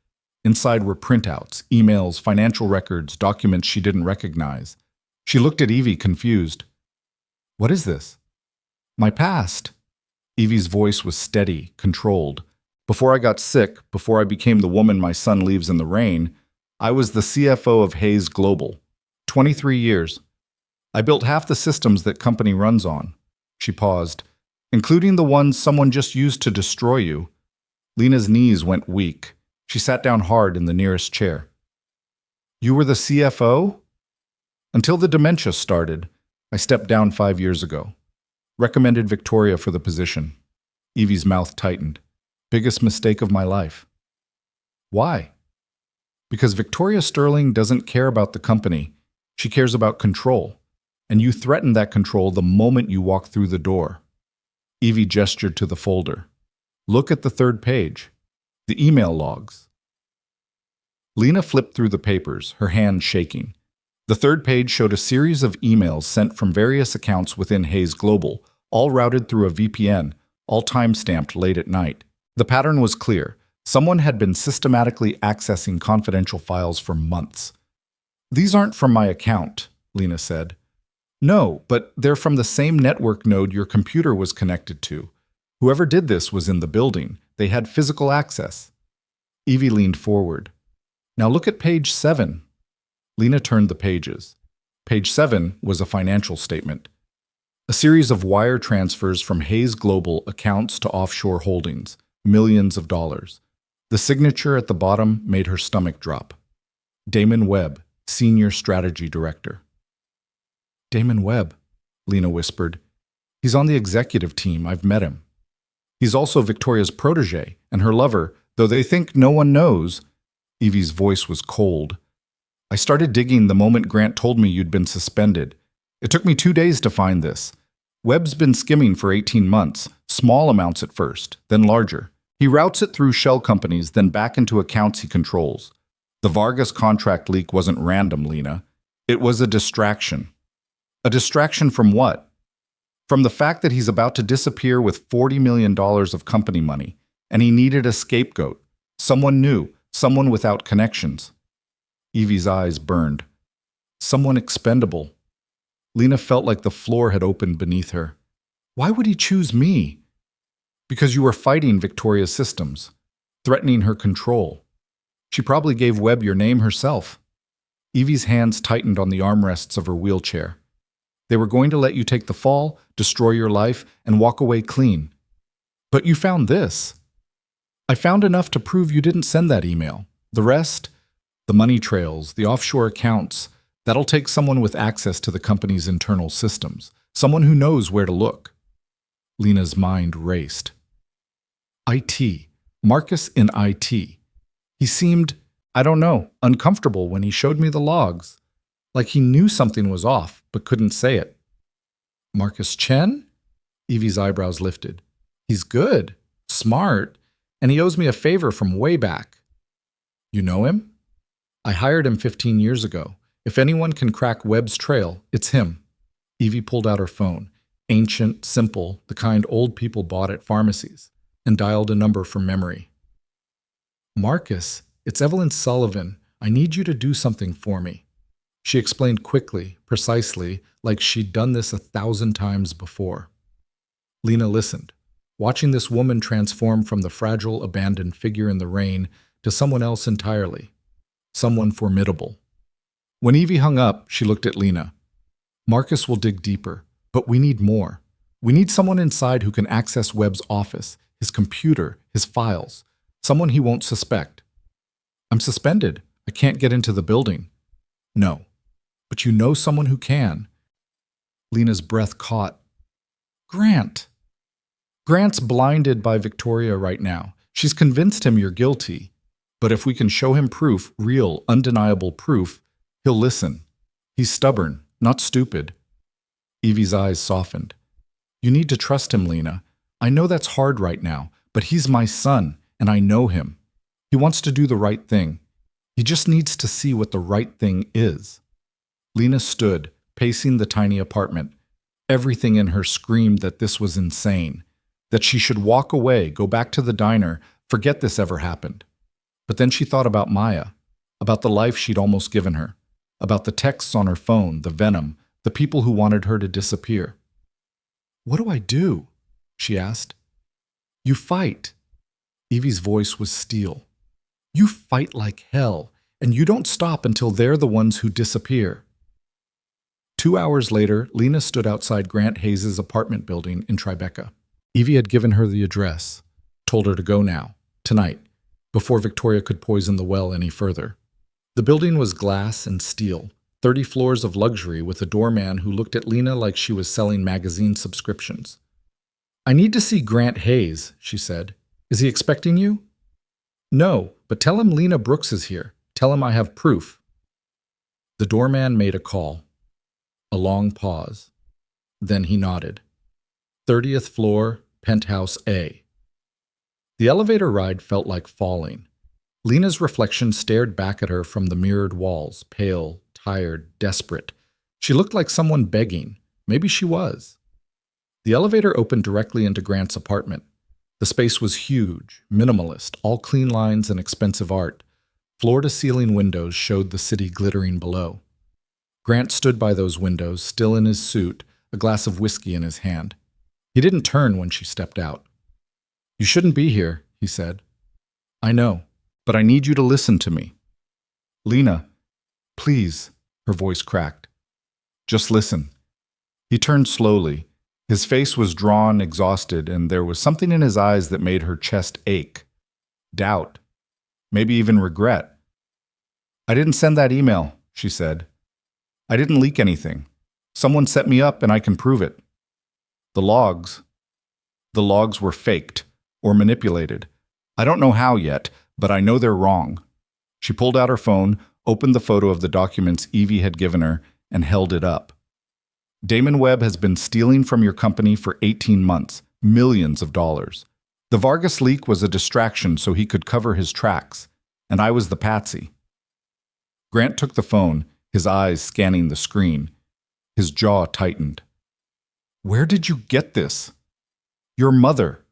Inside were printouts, emails, financial records, documents she didn't recognize. She looked at Evie, confused. "What is this?" "My past." Evie's voice was steady, controlled. "Before I got sick, before I became the woman my son leaves in the rain, I was the CFO of Hayes Global. 23 years. I built half the systems that company runs on." She paused. "Including the ones someone just used to destroy you." Lena's knees went weak. She sat down hard in the nearest chair. "You were the CFO?" "Until the dementia started. I stepped down 5 years ago. Recommended Victoria for the position." Evie's mouth tightened. "Biggest mistake of my life." "Why?" "Because Victoria Sterling doesn't care about the company. She cares about control. And you threatened that control the moment you walked through the door." Evie gestured to the folder. "Look at the third page. The email logs." Lena flipped through the papers, her hand shaking. The third page showed a series of emails sent from various accounts within Hayes Global, all routed through a VPN, all time-stamped late at night. The pattern was clear. Someone had been systematically accessing confidential files for months. "These aren't from my account," Lena said. "No, but they're from the same network node your computer was connected to. Whoever did this was in the building. They had physical access." Evie leaned forward. "Now look at page 7. Lena turned the pages. Page 7 was a financial statement. A series of wire transfers from Hayes Global accounts to offshore holdings, millions of dollars. The signature at the bottom made her stomach drop. Damon Webb, Senior Strategy Director. "Damon Webb," Lena whispered. "He's on the executive team. I've met him. He's also Victoria's protege and her lover, though they think no one knows." Evie's voice was cold. "I started digging the moment Grant told me you'd been suspended. It took me 2 days to find this. Webb's been skimming for 18 months, small amounts at first, then larger. He routes it through shell companies, then back into accounts he controls. The Vargas contract leak wasn't random, Lena. It was a distraction." "A distraction from what?" "From the fact that he's about to disappear with $40 million of company money, and he needed a scapegoat. Someone new, someone without connections." Evie's eyes burned. "Someone expendable." Lena felt like the floor had opened beneath her. "Why would he choose me?" "Because you were fighting Victoria's systems, threatening her control. She probably gave Webb your name herself." Evie's hands tightened on the armrests of her wheelchair. "They were going to let you take the fall, destroy your life, and walk away clean. But you found this." "I found enough to prove you didn't send that email. The rest, the money trails, the offshore accounts, that'll take someone with access to the company's internal systems, someone who knows where to look." Lena's mind raced. IT. Marcus in IT. He seemed, I don't know, uncomfortable when he showed me the logs. Like he knew something was off, but couldn't say it. "Marcus Chen?" Evie's eyebrows lifted. "He's good, smart. And he owes me a favor from way back. You know him? I hired him 15 years ago. If anyone can crack Webb's trail, it's him. Evie pulled out her phone, ancient, simple, the kind old people bought at pharmacies, and dialed a number from memory. Marcus, it's Evelyn Sullivan. I need you to do something for me. She explained quickly, precisely, like she'd done this 1,000 times before. Lena listened, watching this woman transform from the fragile, abandoned figure in the rain to someone else entirely, someone formidable. When Evie hung up, she looked at Lena. Marcus will dig deeper, but we need more. We need someone inside who can access Webb's office, his computer, his files, someone he won't suspect. I'm suspended. I can't get into the building. No, but you know someone who can. Lena's breath caught. Grant. Grant's blinded by Victoria right now. She's convinced him you're guilty. But if we can show him proof, real, undeniable proof, he'll listen. He's stubborn, not stupid. Evie's eyes softened. You need to trust him, Lena. I know that's hard right now, but he's my son, and I know him. He wants to do the right thing. He just needs to see what the right thing is. Lena stood, pacing the tiny apartment. Everything in her screamed that this was insane, that she should walk away, go back to the diner, forget this ever happened. But then she thought about Maya, about the life she'd almost given her, about the texts on her phone, the venom, the people who wanted her to disappear. What do I do? She asked. You fight. Evie's voice was steel. You fight like hell, and you don't stop until they're the ones who disappear. 2 hours later, Lena stood outside Grant Hayes' apartment building in Tribeca. Evie had given her the address, told her to go now, tonight, before Victoria could poison the well any further. The building was glass and steel, 30 floors of luxury with a doorman who looked at Lena like she was selling magazine subscriptions. I need to see Grant Hayes, she said. Is he expecting you? No, but tell him Lena Brooks is here. Tell him I have proof. The doorman made a call. A long pause. Then he nodded. 30th floor, penthouse A. The elevator ride felt like falling. Lena's reflection stared back at her from the mirrored walls, pale, tired, desperate. She looked like someone begging. Maybe she was. The elevator opened directly into Grant's apartment. The space was huge, minimalist, all clean lines and expensive art. Floor-to-ceiling windows showed the city glittering below. Grant stood by those windows, still in his suit, a glass of whiskey in his hand. He didn't turn when she stepped out. You shouldn't be here, he said. I know, but I need you to listen to me. Lena, please, her voice cracked. Just listen. He turned slowly. His face was drawn, exhausted, and there was something in his eyes that made her chest ache. Doubt. Maybe even regret. I didn't send that email, she said. I didn't leak anything. Someone set me up and I can prove it. The logs were faked or manipulated. I don't know how yet, but I know they're wrong. She pulled out her phone, opened the photo of the documents Evie had given her, and held it up. Damon Webb has been stealing from your company for 18 months, millions of dollars. The Vargas leak was a distraction so he could cover his tracks, and I was the patsy. Grant took the phone, his eyes scanning the screen. His jaw tightened. Where did you get this? Your mother.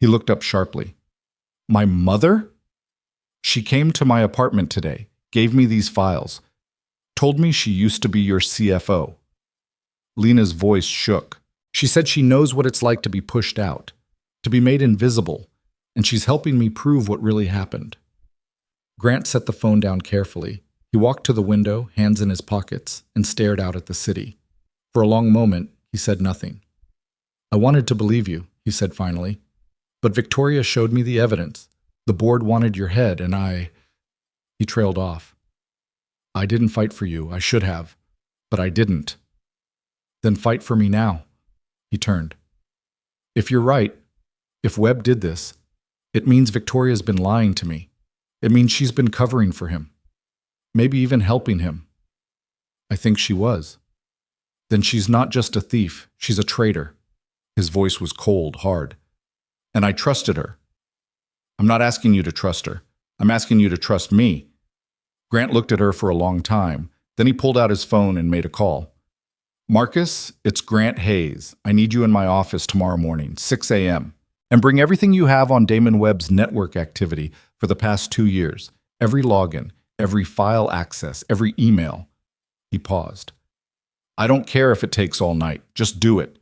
He looked up sharply. My mother? She came to my apartment today, gave me these files, told me she used to be your CFO. Lena's voice shook. She said she knows what it's like to be pushed out, to be made invisible, and she's helping me prove what really happened. Grant set the phone down carefully. He walked to the window, hands in his pockets, and stared out at the city. For a long moment, he said nothing. I wanted to believe you, he said finally. But Victoria showed me the evidence. The board wanted your head, and I... He trailed off. I didn't fight for you. I should have. But I didn't. Then fight for me now. He turned. If you're right, if Webb did this, it means Victoria's been lying to me. It means she's been covering for him. Maybe even helping him. I think she was. Then she's not just a thief, she's a traitor. His voice was cold, hard. And I trusted her. I'm not asking you to trust her. I'm asking you to trust me. Grant looked at her for a long time. Then he pulled out his phone and made a call. Marcus, it's Grant Hayes. I need you in my office tomorrow morning, 6 a.m. And bring everything you have on Damon Webb's network activity for the past 2 years. Every login, every file access, every email. He paused. I don't care if it takes all night. Just do it.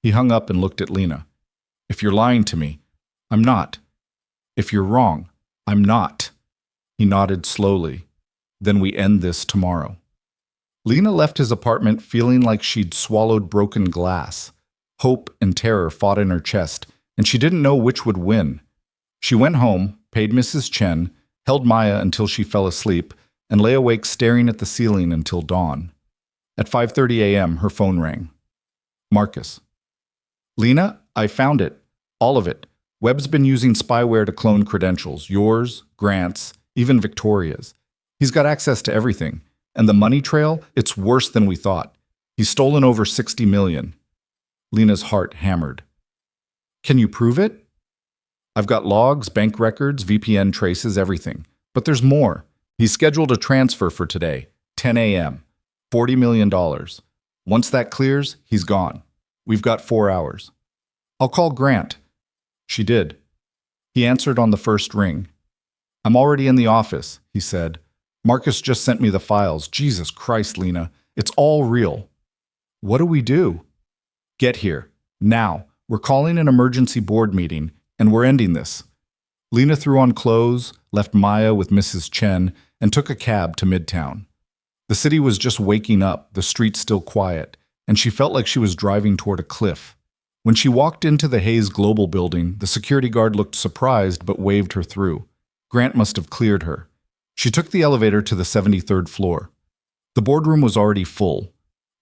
He hung up and looked at Lena. If you're lying to me, I'm not. If you're wrong, I'm not. He nodded slowly. Then we end this tomorrow. Lena left his apartment feeling like she'd swallowed broken glass. Hope and terror fought in her chest, and she didn't know which would win. She went home, paid Mrs. Chen, held Maya until she fell asleep, and lay awake staring at the ceiling until dawn. At 5:30 a.m., her phone rang. Marcus. Lena, I found it. All of it. Webb's been using spyware to clone credentials. Yours, Grant's, even Victoria's. He's got access to everything. And the money trail, it's worse than we thought. He's stolen over $60 million. Lena's heart hammered. Can you prove it? I've got logs, bank records, VPN traces, everything. But there's more. He's scheduled a transfer for today, 10 a.m., $40 million. Once that clears, he's gone. We've got 4 hours. I'll call Grant. She did. He answered on the first ring. I'm already in the office, he said. Marcus just sent me the files. Jesus Christ, Lena. It's all real. What do we do? Get here. Now. We're calling an emergency board meeting, and we're ending this. Lena threw on clothes, left Maya with Mrs. Chen, and took a cab to Midtown. The city was just waking up, the streets still quiet, and she felt like she was driving toward a cliff. When she walked into the Hayes Global building, the security guard looked surprised but waved her through. Grant must have cleared her. She took the elevator to the 73rd floor. The boardroom was already full.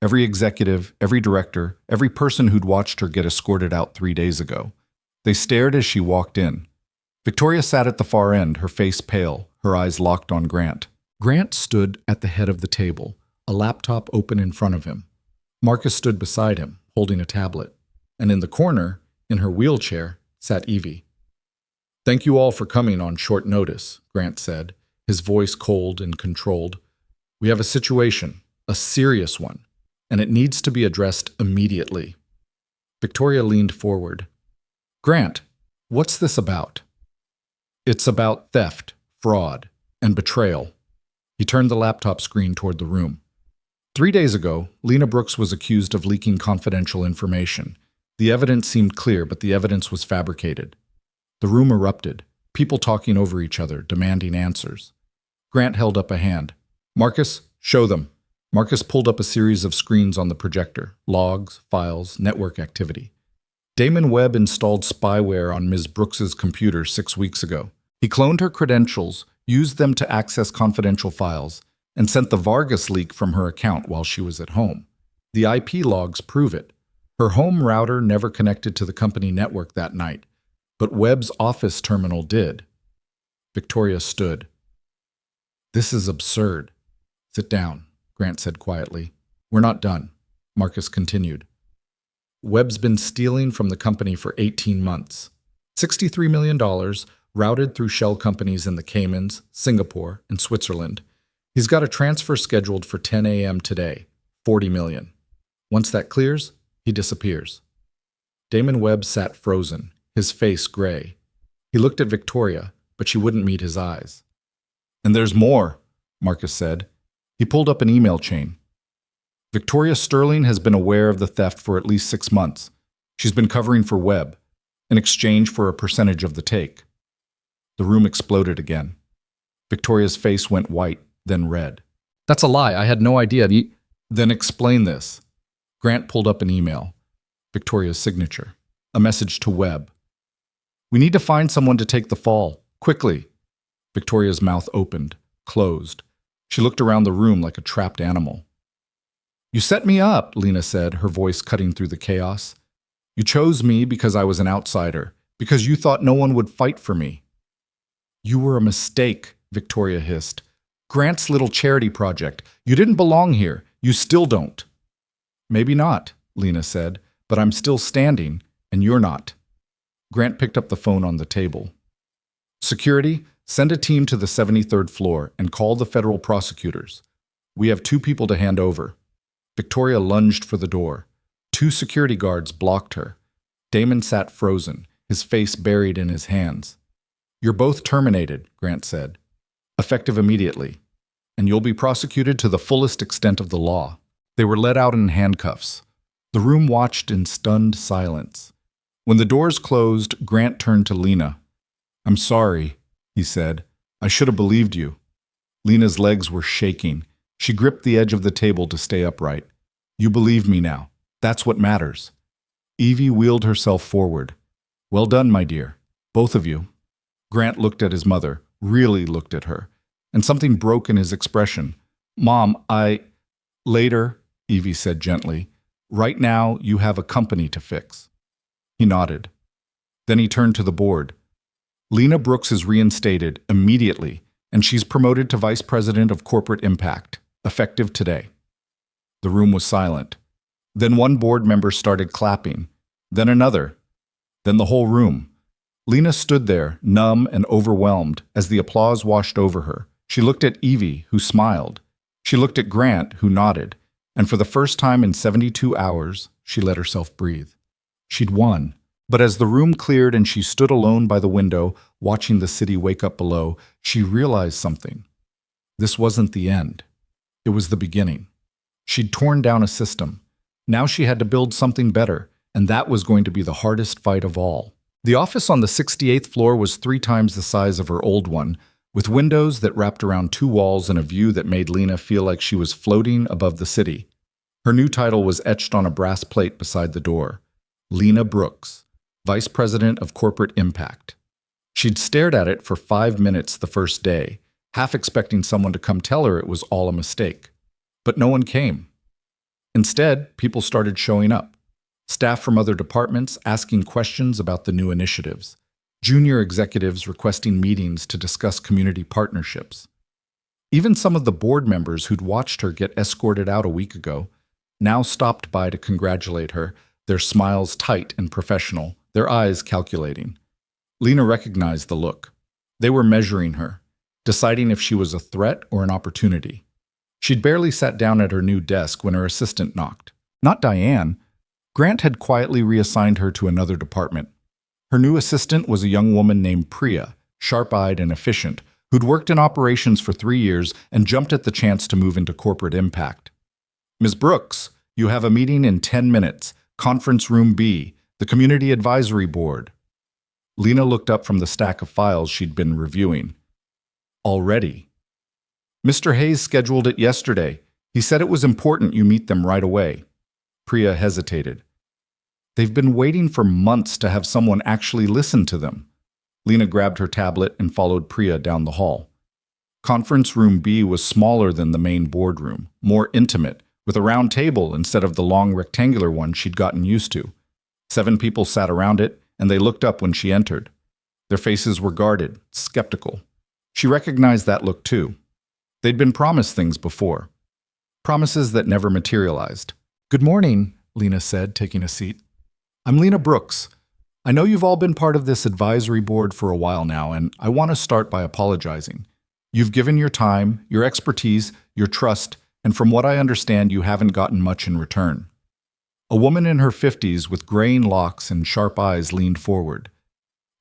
Every executive, every director, every person who'd watched her get escorted out 3 days ago. They stared as she walked in. Victoria sat at the far end, her face pale, her eyes locked on Grant. Grant stood at the head of the table, a laptop open in front of him. Marcus stood beside him, holding a tablet. And in the corner, in her wheelchair, sat Evie. Thank you all for coming on short notice, Grant said, his voice cold and controlled. We have a situation, a serious one, and it needs to be addressed immediately. Victoria leaned forward. Grant, what's this about? It's about theft, fraud, and betrayal. He turned the laptop screen toward the room. 3 days ago, Lena Brooks was accused of leaking confidential information. The evidence seemed clear, but the evidence was fabricated. The room erupted, people talking over each other, demanding answers. Grant held up a hand. Marcus, show them. Marcus pulled up a series of screens on the projector, logs, files, network activity. Damon Webb installed spyware on Ms. Brooks's computer 6 weeks ago. He cloned her credentials, used them to access confidential files, and sent the Vargas leak from her account while she was at home. The IP logs prove it. Her home router never connected to the company network that night, but Webb's office terminal did. Victoria stood. This is absurd. Sit down, Grant said quietly. We're not done, Marcus continued. Webb's been stealing from the company for 18 months. $63 million routed through shell companies in the Caymans, Singapore, and Switzerland. He's got a transfer scheduled for 10 a.m. today, $40 million. Once that clears, he disappears. Damon Webb sat frozen, his face gray. He looked at Victoria, but she wouldn't meet his eyes. And there's more, Marcus said. He pulled up an email chain. Victoria Sterling has been aware of the theft for at least 6 months. She's been covering for Webb, in exchange for a percentage of the take. The room exploded again. Victoria's face went white, then red. That's a lie. I had no idea. Then explain this. Grant pulled up an email. Victoria's signature. A message to Webb. We need to find someone to take the fall. Quickly. Victoria's mouth opened, closed. She looked around the room like a trapped animal. You set me up, Lena said, her voice cutting through the chaos. You chose me because I was an outsider, because you thought no one would fight for me. You were a mistake, Victoria hissed. Grant's little charity project. You didn't belong here. You still don't. Maybe not, Lena said, but I'm still standing, and you're not. Grant picked up the phone on the table. Security, send a team to the 73rd floor and call the federal prosecutors. We have 2 people to hand over. Victoria lunged for the door. 2 security guards blocked her. Damon sat frozen, his face buried in his hands. You're both terminated, Grant said. Effective immediately. And you'll be prosecuted to the fullest extent of the law. They were let out in handcuffs. The room watched in stunned silence. When the doors closed, Grant turned to Lena. I'm sorry, he said. I should have believed you. Lena's legs were shaking. She gripped the edge of the table to stay upright. You believe me now. That's what matters. Evie wheeled herself forward. Well done, my dear. Both of you. Grant looked at his mother, really looked at her, and something broke in his expression. Mom, Later, Evie said gently. Right now, you have a company to fix. He nodded. Then he turned to the board. Lena Brooks is reinstated immediately, and she's promoted to Vice President of Corporate Impact, effective today. The room was silent. Then one board member started clapping, then another, then the whole room. Lena stood there, numb and overwhelmed, as the applause washed over her. She looked at Evie, who smiled. She looked at Grant, who nodded, and for the first time in 72 hours, she let herself breathe. She'd won. But as the room cleared and she stood alone by the window, watching the city wake up below, she realized something. This wasn't the end. It was the beginning. She'd torn down a system. Now she had to build something better, and that was going to be the hardest fight of all. The office on the 68th floor was 3 times the size of her old one, with windows that wrapped around 2 walls and a view that made Lena feel like she was floating above the city. Her new title was etched on a brass plate beside the door. Lena Brooks, Vice President of Corporate Impact. She'd stared at it for 5 minutes the first day, half expecting someone to come tell her it was all a mistake. But no one came. Instead, people started showing up. Staff from other departments asking questions about the new initiatives. Junior executives requesting meetings to discuss community partnerships. Even some of the board members who'd watched her get escorted out a week ago now stopped by to congratulate her, their smiles tight and professional, their eyes calculating. Lena recognized the look. They were measuring her, deciding if she was a threat or an opportunity. She'd barely sat down at her new desk when her assistant knocked. Not Diane. Grant had quietly reassigned her to another department. Her new assistant was a young woman named Priya, sharp-eyed and efficient, who'd worked in operations for 3 years and jumped at the chance to move into corporate impact. Ms. Brooks, you have a meeting in 10 minutes. Conference Room B, the Community Advisory Board. Lena looked up from the stack of files she'd been reviewing. Already. Mr. Hayes scheduled it yesterday. He said it was important you meet them right away. Priya hesitated. They've been waiting for months to have someone actually listen to them. Lena grabbed her tablet and followed Priya down the hall. Conference Room B was smaller than the main boardroom, more intimate, with a round table instead of the long rectangular one she'd gotten used to. 7 people sat around it, and they looked up when she entered. Their faces were guarded, skeptical. She recognized that look too. They'd been promised things before. Promises that never materialized. Good morning, Lena said, taking a seat. I'm Lena Brooks. I know you've all been part of this advisory board for a while now, and I want to start by apologizing. You've given your time, your expertise, your trust, and from what I understand, you haven't gotten much in return. A woman in her 50s with graying locks and sharp eyes leaned forward.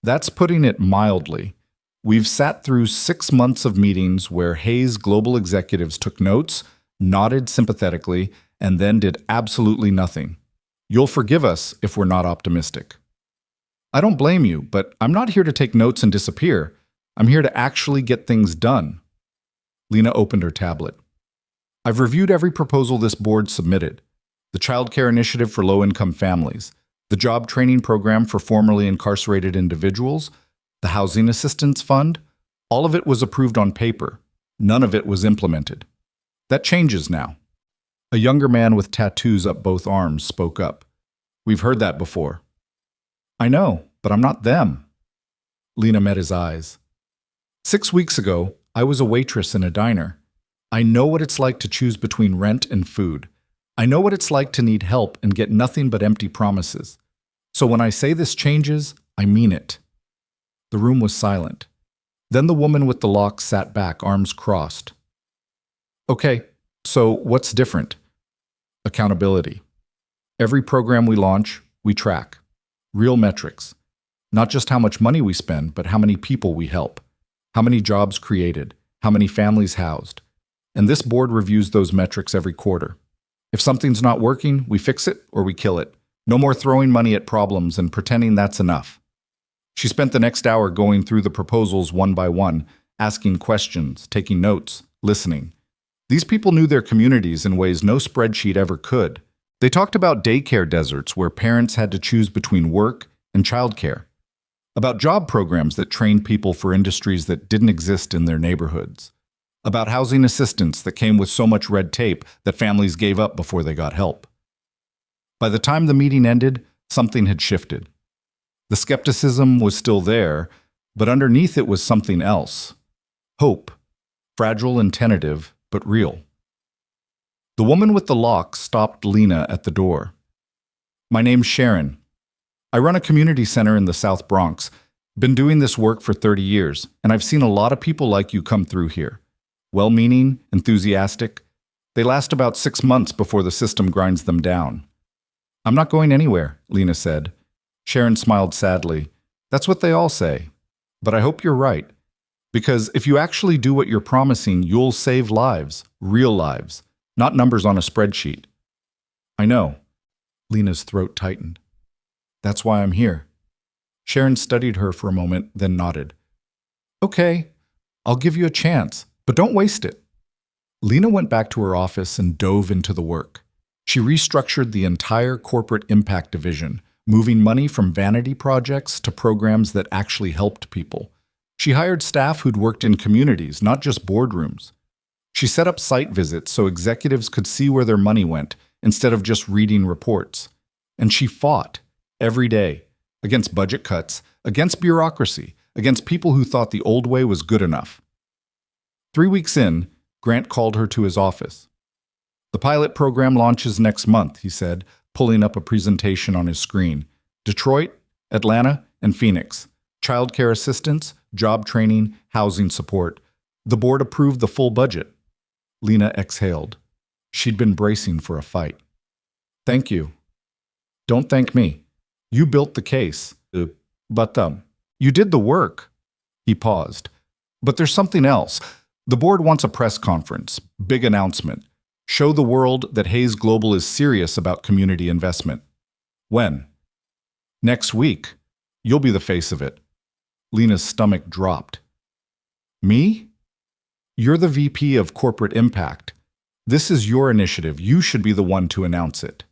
That's putting it mildly. We've sat through 6 months of meetings where Hayes global executives took notes, nodded sympathetically, and then did absolutely nothing. You'll forgive us if we're not optimistic. I don't blame you, but I'm not here to take notes and disappear. I'm here to actually get things done. Lena opened her tablet. I've reviewed every proposal this board submitted. The Child Care Initiative for Low-Income Families, the Job Training Program for Formerly Incarcerated Individuals, the Housing Assistance Fund, all of it was approved on paper. None of it was implemented. That changes now. A younger man with tattoos up both arms spoke up. We've heard that before. I know, but I'm not them. Lena met his eyes. 6 weeks ago, I was a waitress in a diner. I know what it's like to choose between rent and food. I know what it's like to need help and get nothing but empty promises. So when I say this changes, I mean it. The room was silent. Then the woman with the locks sat back, arms crossed. Okay, so what's different? Accountability. Every program we launch, we track. Real metrics. Not just how much money we spend, but how many people we help. How many jobs created. How many families housed. And this board reviews those metrics every quarter. If something's not working, we fix it or we kill it. No more throwing money at problems and pretending that's enough. She spent the next hour going through the proposals one by one, asking questions, taking notes, listening. These people knew their communities in ways no spreadsheet ever could. They talked about daycare deserts where parents had to choose between work and childcare. About job programs that trained people for industries that didn't exist in their neighborhoods. About housing assistance that came with so much red tape that families gave up before they got help. By the time the meeting ended, something had shifted. The skepticism was still there, but underneath it was something else. Hope, fragile and tentative, but real. The woman with the lock stopped Lena at the door. My name's Sharon. I run a community center in the South Bronx. Been doing this work for 30 years, and I've seen a lot of people like you come through here. Well-meaning, enthusiastic. They last about 6 months before the system grinds them down. I'm not going anywhere, Lena said. Sharon smiled sadly. That's what they all say. But I hope you're right. Because if you actually do what you're promising, you'll save lives, real lives, not numbers on a spreadsheet. I know. Lena's throat tightened. That's why I'm here. Sharon studied her for a moment, then nodded. Okay, I'll give you a chance, but don't waste it. Lena went back to her office and dove into the work. She restructured the entire corporate impact division, moving money from vanity projects to programs that actually helped people. She hired staff who'd worked in communities, not just boardrooms. She set up site visits so executives could see where their money went instead of just reading reports. And she fought, every day, against budget cuts, against bureaucracy, against people who thought the old way was good enough. 3 weeks in, Grant called her to his office. The pilot program launches next month, he said, pulling up a presentation on his screen. Detroit, Atlanta, and Phoenix. Childcare assistance, job training, housing support. The board approved the full budget. Lena exhaled. She'd been bracing for a fight. Thank you. Don't thank me. You built the case. But you did the work. He paused. But there's something else. The board wants a press conference, big announcement. Show the world that Hayes Global is serious about community investment. When? Next week. You'll be the face of it. Lena's stomach dropped. Me? You're the VP of Corporate Impact. This is your initiative. You should be the one to announce it.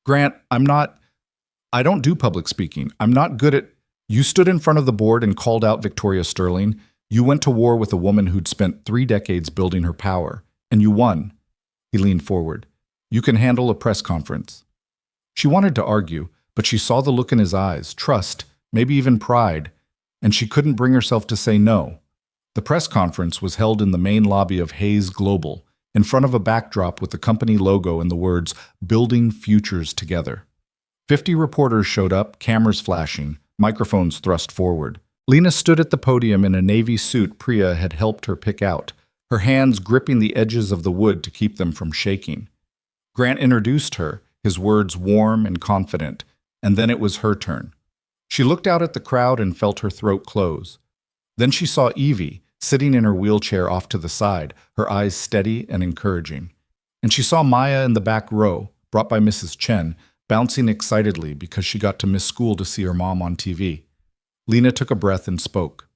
Grant, I don't do public speaking. I'm not good at... You stood in front of the board and called out Victoria Sterling. You went to war with a woman who'd spent 3 decades building her power. And you won. He leaned forward. You can handle a press conference. She wanted to argue, but she saw the look in his eyes, trust, maybe even pride, and she couldn't bring herself to say no. The press conference was held in the main lobby of Hayes Global, in front of a backdrop with the company logo and the words, Building Futures Together. 50 reporters showed up, cameras flashing, microphones thrust forward. Lena stood at the podium in a navy suit Priya had helped her pick out, her hands gripping the edges of the wood to keep them from shaking. Grant introduced her, his words warm and confident, and then it was her turn. She looked out at the crowd and felt her throat close. Then she saw Evie, sitting in her wheelchair off to the side, her eyes steady and encouraging. And she saw Maya in the back row, brought by Mrs. Chen, bouncing excitedly because she got to miss school to see her mom on TV. Lena took a breath and spoke.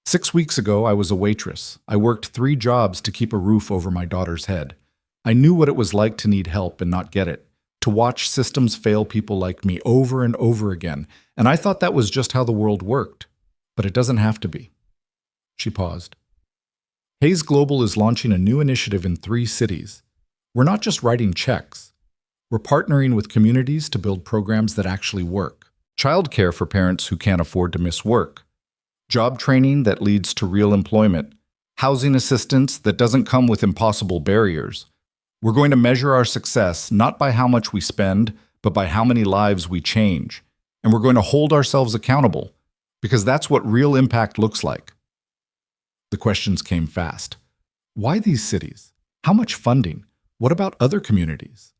6 weeks ago, I was a waitress. I worked 3 jobs to keep a roof over my daughter's head. I knew what it was like to need help and not get it, to watch systems fail people like me over and over again, and I thought that was just how the world worked. But it doesn't have to be. She paused. Hayes Global is launching a new initiative in 3 cities. We're not just writing checks. We're partnering with communities to build programs that actually work. Childcare for parents who can't afford to miss work. Job training that leads to real employment. Housing assistance that doesn't come with impossible barriers. We're going to measure our success not by how much we spend, but by how many lives we change. And we're going to hold ourselves accountable, because that's what real impact looks like. The questions came fast. Why these cities? How much funding? What about other communities?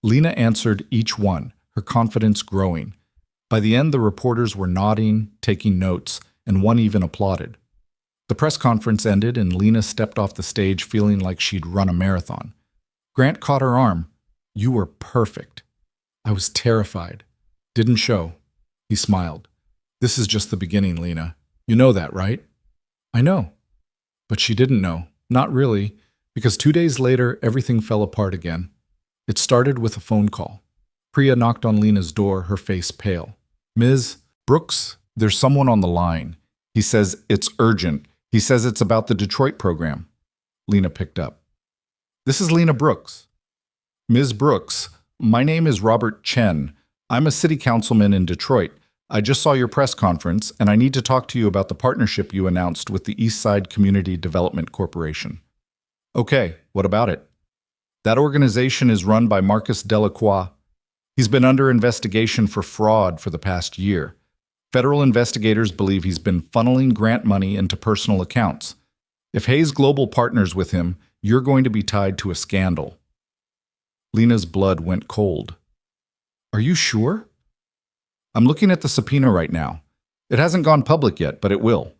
Lena answered each one, her confidence growing. By the end, the reporters were nodding, taking notes, and one even applauded. The press conference ended, and Lena stepped off the stage feeling like she'd run a marathon. Grant caught her arm. "You were perfect." "I was terrified." "Didn't show." He smiled. "This is just the beginning, Lena. You know that, right?" "I know." But she didn't know. Not really, because 2 days later, everything fell apart again. It started with a phone call. Priya knocked on Lena's door, her face pale. "Ms. Brooks, there's someone on the line. He says it's urgent. He says it's about the Detroit program." Lena picked up. "This is Lena Brooks." "Ms. Brooks, my name is Robert Chen. I'm a city councilman in Detroit. I just saw your press conference, and I need to talk to you about the partnership you announced with the East Side Community Development Corporation." "Okay, what about it?" "That organization is run by Marcus Delacroix. He's been under investigation for fraud for the past year. Federal investigators believe he's been funneling grant money into personal accounts. If Hayes Global partners with him, you're going to be tied to a scandal." Lena's blood went cold. "Are you sure?" "I'm looking at the subpoena right now. It hasn't gone public yet, but it will.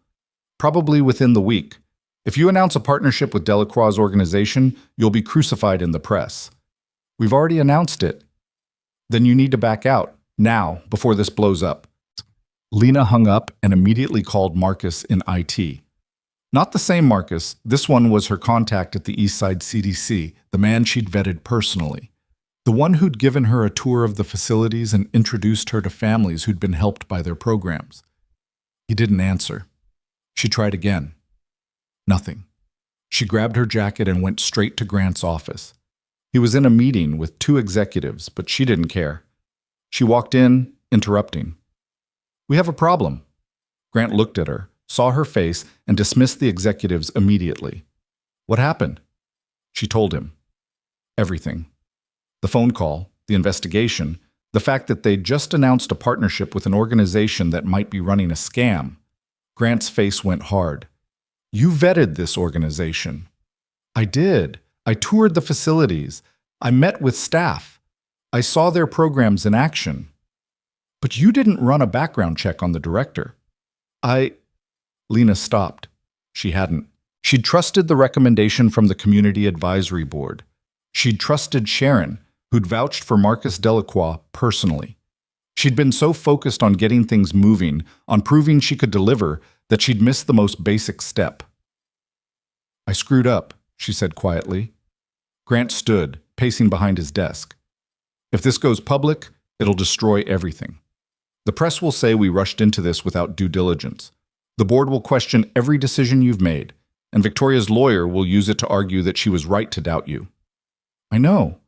Probably within the week. If you announce a partnership with Delacroix's organization, you'll be crucified in the press." "We've already announced it." "Then you need to back out, now, before this blows up." Lena hung up and immediately called Marcus in IT. Not the same Marcus. This one was her contact at the Eastside CDC, the man she'd vetted personally. The one who'd given her a tour of the facilities and introduced her to families who'd been helped by their programs. He didn't answer. She tried again. Nothing. She grabbed her jacket and went straight to Grant's office. He was in a meeting with 2 executives, but she didn't care. She walked in, interrupting. "We have a problem." Grant looked at her, saw her face, and dismissed the executives immediately. "What happened?" She told him. Everything. The phone call, the investigation, the fact that they'd just announced a partnership with an organization that might be running a scam. Grant's face went hard. "You vetted this organization." "I did. I toured the facilities. I met with staff. I saw their programs in action." "But you didn't run a background check on the director." Lena stopped. She hadn't. She'd trusted the recommendation from the Community Advisory Board. She'd trusted Sharon, who'd vouched for Marcus Delacroix personally. She'd been so focused on getting things moving, on proving she could deliver, that she'd missed the most basic step. "I screwed up," she said quietly. Grant stood, pacing behind his desk. "If this goes public, it'll destroy everything. The press will say we rushed into this without due diligence. The board will question every decision you've made, and Victoria's lawyer will use it to argue that she was right to doubt you." "I know."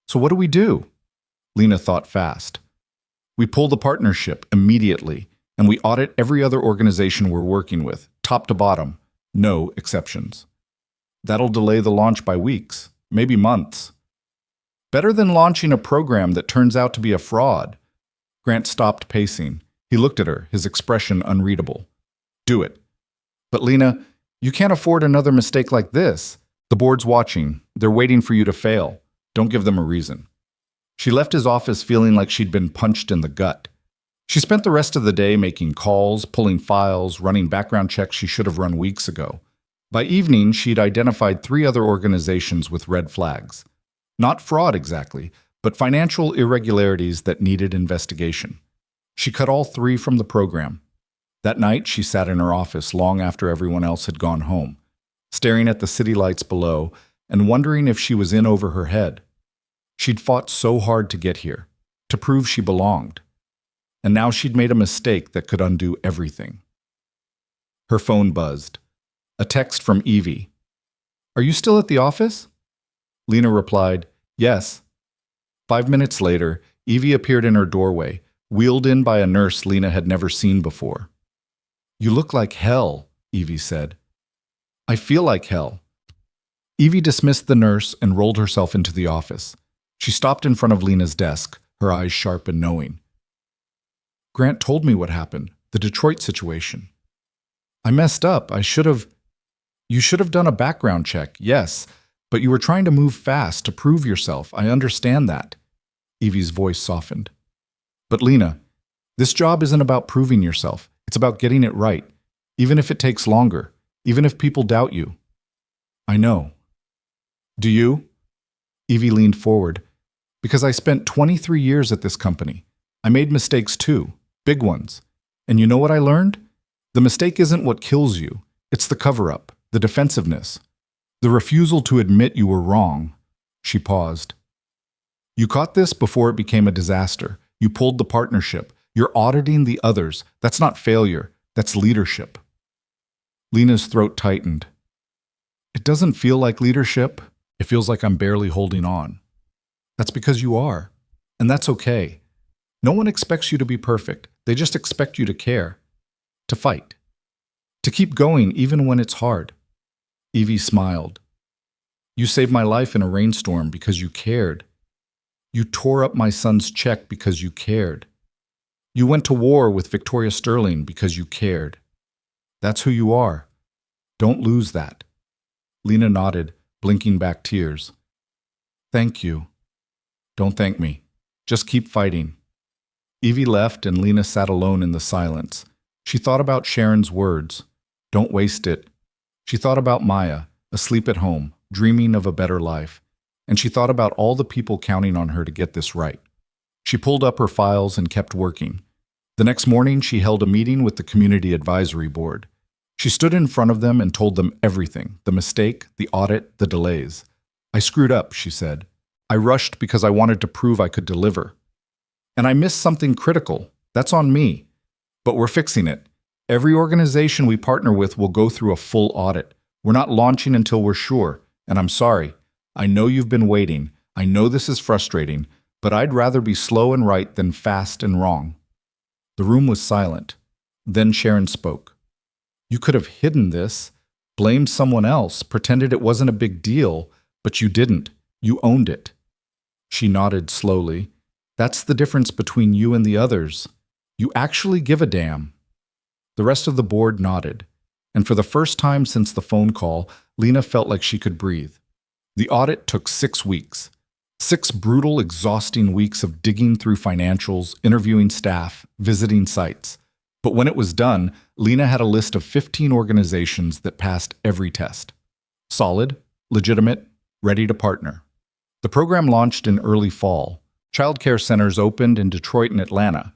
"So what do we do?" Lena thought fast. "We pull the partnership immediately, and we audit every other organization we're working with, top to bottom, no exceptions. That'll delay the launch by weeks, maybe months. Better than launching a program that turns out to be a fraud." Grant stopped pacing. He looked at her, his expression unreadable. "Do it." "But Lena, you can't afford another mistake like this. The board's watching. They're waiting for you to fail. Don't give them a reason." She left his office feeling like she'd been punched in the gut. She spent the rest of the day making calls, pulling files, running background checks she should have run weeks ago. By evening, she'd identified 3 other organizations with red flags. Not fraud exactly, but financial irregularities that needed investigation. She cut all 3 from the program. That night, she sat in her office long after everyone else had gone home, staring at the city lights below and wondering if she was in over her head. She'd fought so hard to get here, to prove she belonged. And now she'd made a mistake that could undo everything. Her phone buzzed. A text from Evie. "Are you still at the office?" Lena replied, "Yes." 5 minutes later, Evie appeared in her doorway, wheeled in by a nurse Lena had never seen before. "You look like hell," Evie said. "I feel like hell." Evie dismissed the nurse and rolled herself into the office. She stopped in front of Lena's desk, her eyes sharp and knowing. "Grant told me what happened, the Detroit situation." I messed up. You should have done a background check, yes, but you were trying to move fast to prove yourself. I understand that. Evie's voice softened. But Lena, this job isn't about proving yourself. It's about getting it right, even if it takes longer, even if people doubt you. I know. Do you? Evie leaned forward. Because I spent 23 years at this company. I made mistakes too, big ones. And you know what I learned? The mistake isn't what kills you. It's the cover-up, the defensiveness, the refusal to admit you were wrong. She paused. You caught this before it became a disaster. You pulled the partnership. You're auditing the others. That's not failure. That's leadership. Lena's throat tightened. It doesn't feel like leadership. It feels like I'm barely holding on. That's because you are. And that's okay. No one expects you to be perfect. They just expect you to care. To fight. To keep going even when it's hard. Evie smiled. You saved my life in a rainstorm because you cared. You tore up my son's check because you cared. You went to war with Victoria Sterling because you cared. That's who you are. Don't lose that. Lena nodded, blinking back tears. Thank you. Don't thank me. Just keep fighting. Evie left and Lena sat alone in the silence. She thought about Sharon's words. Don't waste it. She thought about Maya, asleep at home, dreaming of a better life. And she thought about all the people counting on her to get this right. She pulled up her files and kept working. The next morning, she held a meeting with the Community Advisory Board. She stood in front of them and told them everything, the mistake, the audit, the delays. I screwed up, she said. I rushed because I wanted to prove I could deliver. And I missed something critical. That's on me. But we're fixing it. Every organization we partner with will go through a full audit. We're not launching until we're sure. And I'm sorry. I know you've been waiting. I know this is frustrating, but I'd rather be slow and right than fast and wrong. The room was silent. Then Sharon spoke. You could have hidden this, blamed someone else, pretended it wasn't a big deal, but you didn't. You owned it. She nodded slowly. That's the difference between you and the others. You actually give a damn. The rest of the board nodded, and for the first time since the phone call, Lena felt like she could breathe. The audit took 6 weeks. 6 brutal, exhausting weeks of digging through financials, interviewing staff, visiting sites. But when it was done, Lena had a list of 15 organizations that passed every test. Solid, legitimate, ready to partner. The program launched in early fall. Childcare centers opened in Detroit and Atlanta.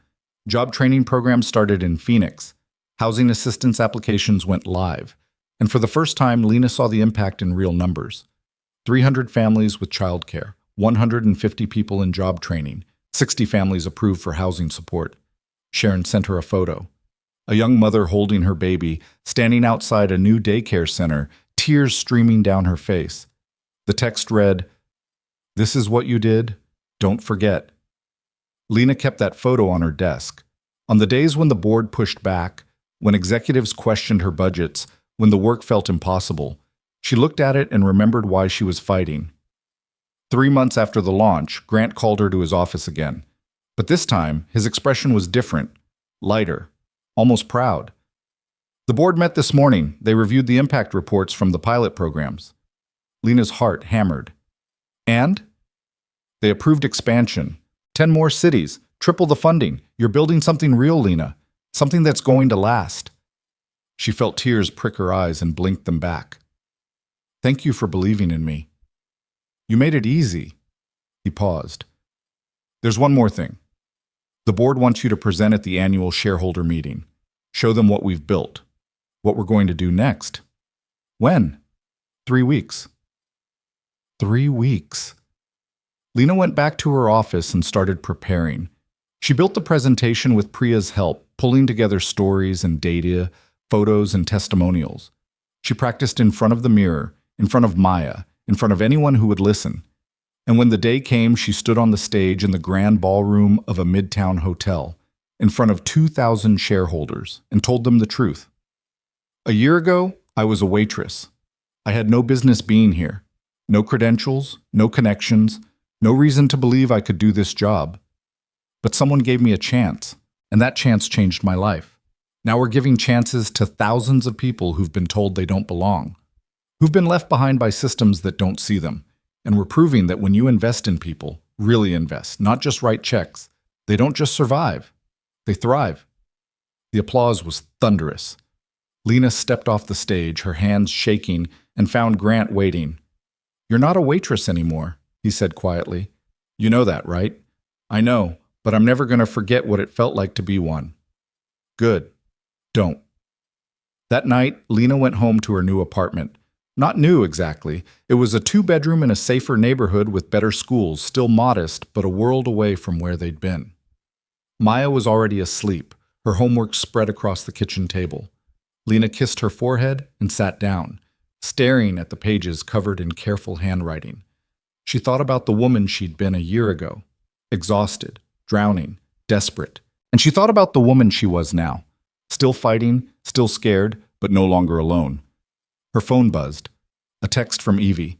Job training programs started in Phoenix. Housing assistance applications went live. And for the first time, Lena saw the impact in real numbers. 300 families with childcare, 150 people in job training, 60 families approved for housing support. Sharon sent her a photo. A young mother holding her baby, standing outside a new daycare center, tears streaming down her face. The text read, "This is what you did. Don't forget." Lena kept that photo on her desk. On the days when the board pushed back, when executives questioned her budgets, when the work felt impossible, she looked at it and remembered why she was fighting. 3 months after the launch, Grant called her to his office again. But this time, his expression was different, lighter, almost proud. The board met this morning. They reviewed the impact reports from the pilot programs. Lena's heart hammered. And? They approved expansion. 10 more cities, triple the funding. You're building something real, Lena. Something that's going to last. She felt tears prick her eyes and blinked them back. Thank you for believing in me. You made it easy. He paused. There's one more thing. The board wants you to present at the annual shareholder meeting. Show them what we've built. What we're going to do next. When? 3 weeks. 3 weeks. Lena went back to her office and started preparing. She built the presentation with Priya's help, pulling together stories and data, photos and testimonials. She practiced in front of the mirror, in front of Maya, in front of anyone who would listen. And when the day came, she stood on the stage in the grand ballroom of a midtown hotel, in front of 2,000 shareholders, and told them the truth. A year ago, I was a waitress. I had no business being here. No credentials, no connections, no reason to believe I could do this job. But someone gave me a chance, and that chance changed my life. Now we're giving chances to thousands of people who've been told they don't belong, who've been left behind by systems that don't see them. And we're proving that when you invest in people, really invest, not just write checks, they don't just survive, they thrive. The applause was thunderous. Lena stepped off the stage, her hands shaking, and found Grant waiting. "You're not a waitress anymore," he said quietly. "You know that, right?" "I know, but I'm never going to forget what it felt like to be one." "Good. Don't." That night, Lena went home to her new apartment. Not new exactly. It was a 2-bedroom in a safer neighborhood with better schools, still modest, but a world away from where they'd been. Maya was already asleep, her homework spread across the kitchen table. Lena kissed her forehead and sat down, staring at the pages covered in careful handwriting. She thought about the woman she'd been a year ago, exhausted, drowning, desperate. And she thought about the woman she was now, still fighting, still scared, but no longer alone. Her phone buzzed. A text from Evie.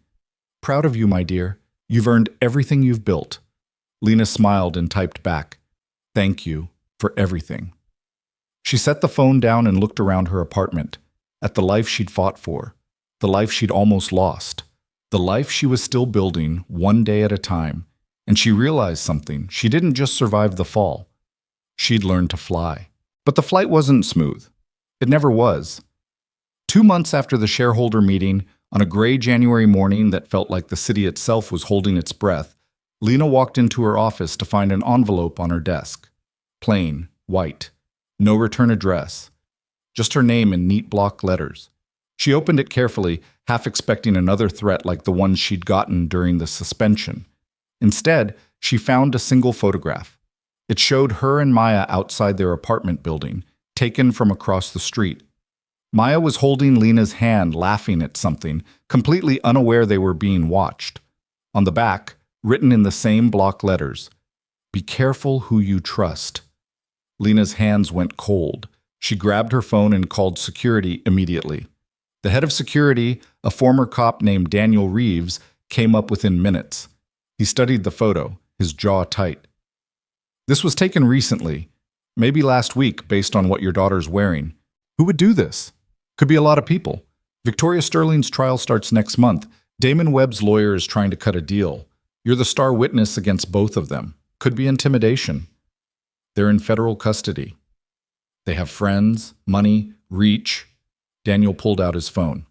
"Proud of you, my dear. You've earned everything you've built." Lena smiled and typed back, "Thank you for everything." She set the phone down and looked around her apartment, at the life she'd fought for, the life she'd almost lost, the life she was still building one day at a time, and she realized something. She didn't just survive the fall. She'd learned to fly. But the flight wasn't smooth. It never was. 2 months after the shareholder meeting, on a gray January morning that felt like the city itself was holding its breath, Lena walked into her office to find an envelope on her desk. Plain, white, no return address, just her name in neat block letters. She opened it carefully, half expecting another threat like the ones she'd gotten during the suspension. Instead, she found a single photograph. It showed her and Maya outside their apartment building, taken from across the street. Maya was holding Lena's hand, laughing at something, completely unaware they were being watched. On the back, written in the same block letters, "Be careful who you trust." Lena's hands went cold. She grabbed her phone and called security immediately. The head of security, a former cop named Daniel Reeves, came up within minutes. He studied the photo, his jaw tight. "This was taken recently, maybe last week based on what your daughter's wearing. Who would do this? Could be a lot of people. Victoria Sterling's trial starts next month. Damon Webb's lawyer is trying to cut a deal. You're the star witness against both of them. Could be intimidation. They're in federal custody. They have friends, money, reach." Daniel pulled out his phone.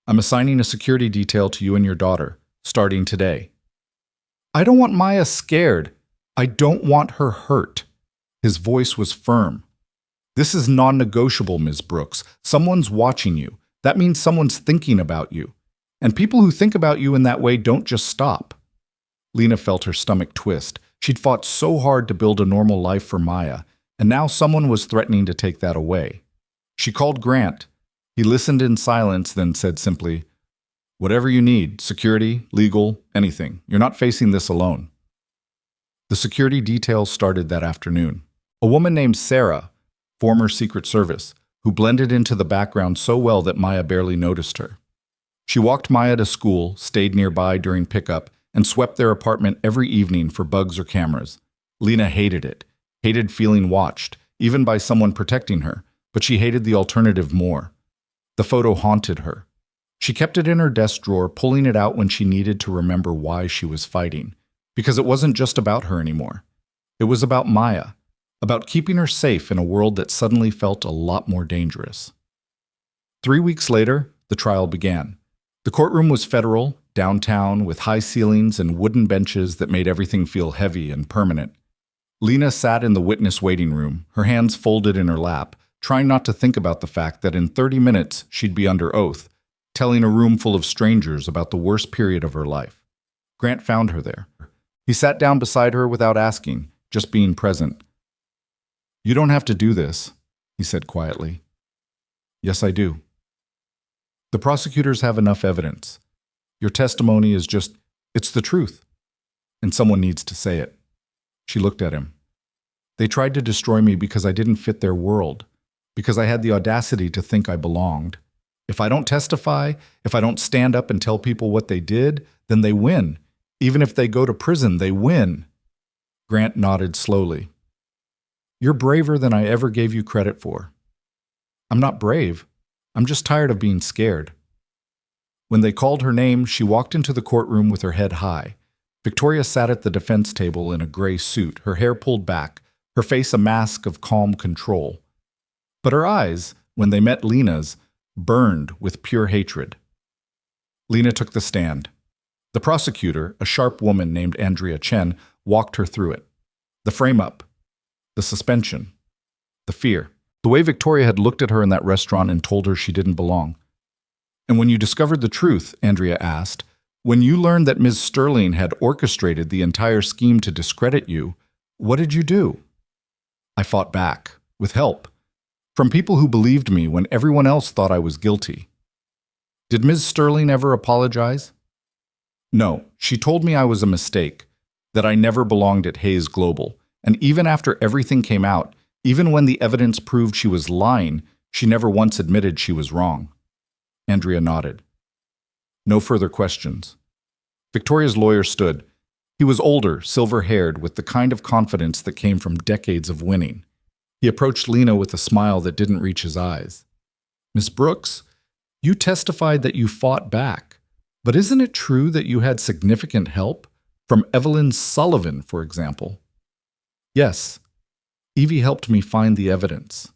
"I'm assigning a security detail to you and your daughter, starting today." "I don't want Maya scared. I don't want her hurt." His voice was firm. "This is non-negotiable, Ms. Brooks. Someone's watching you. That means someone's thinking about you. And people who think about you in that way don't just stop." Lena felt her stomach twist. She'd fought so hard to build a normal life for Maya, and now someone was threatening to take that away. She called Grant. He listened in silence, then said simply, "Whatever you need, security, legal, anything. You're not facing this alone." The security details started that afternoon. A woman named Sarah, former Secret Service, who blended into the background so well that Maya barely noticed her. She walked Maya to school, stayed nearby during pickup, and swept their apartment every evening for bugs or cameras. Lena hated it, hated feeling watched, even by someone protecting her, but she hated the alternative more. The photo haunted her. She kept it in her desk drawer, pulling it out when she needed to remember why she was fighting. Because it wasn't just about her anymore. It was about Maya, about keeping her safe in a world that suddenly felt a lot more dangerous. 3 weeks later, the trial began. The courtroom was federal, downtown, with high ceilings and wooden benches that made everything feel heavy and permanent. Lena sat in the witness waiting room, her hands folded in her lap, trying not to think about the fact that in 30 minutes she'd be under oath, telling a room full of strangers about the worst period of her life. Grant found her there. He sat down beside her without asking, just being present. "You don't have to do this," he said quietly. "Yes, I do. The prosecutors have enough evidence. Your testimony is just, it's the truth. And someone needs to say it." She looked at him. "They tried to destroy me because I didn't fit their world, because I had the audacity to think I belonged. If I don't testify, if I don't stand up and tell people what they did, then they win. Even if they go to prison, they win." Grant nodded slowly. "You're braver than I ever gave you credit for." I'm not brave. I'm just tired of being scared. When they called her name, she walked into the courtroom with her head high. Victoria sat at the defense table in a gray suit, her hair pulled back, her face a mask of calm control. But her eyes, when they met Lena's, burned with pure hatred. Lena took the stand. The prosecutor, a sharp woman named Andrea Chen, walked her through it. The frame-up, the suspension, the fear. The way Victoria had looked at her in that restaurant and told her she didn't belong. And when you discovered the truth, Andrea asked, when you learned that Ms. Sterling had orchestrated the entire scheme to discredit you, what did you do? I fought back, with help, from people who believed me when everyone else thought I was guilty. Did Ms. Sterling ever apologize? No, she told me I was a mistake, that I never belonged at Hayes Global, and even after everything came out, even when the evidence proved she was lying, she never once admitted she was wrong. Andrea nodded. No further questions. Victoria's lawyer stood. He was older, silver-haired, with the kind of confidence that came from decades of winning. He approached Lena with a smile that didn't reach his eyes. Miss Brooks, you testified that you fought back, but isn't it true that you had significant help? From Evelyn Sullivan, for example. Yes. Evie helped me find the evidence.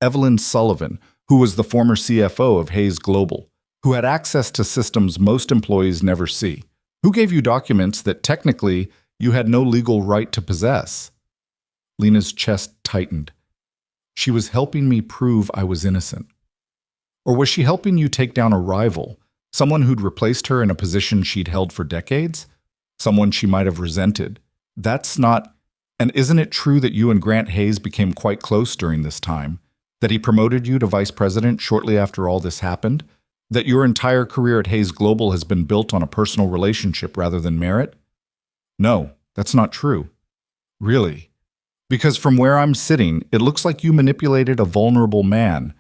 Evelyn Sullivan, who was the former CFO of Hayes Global, who had access to systems most employees never see, who gave you documents that technically you had no legal right to possess. Lena's chest tightened. She was helping me prove I was innocent. Or was she helping you take down a rival, someone who'd replaced her in a position she'd held for decades? Someone she might have resented? That's not... And isn't it true that you and Grant Hayes became quite close during this time? That he promoted you to vice president shortly after all this happened? That your entire career at Hayes Global has been built on a personal relationship rather than merit? No, that's not true. Really? Because from where I'm sitting, it looks like you manipulated a vulnerable man,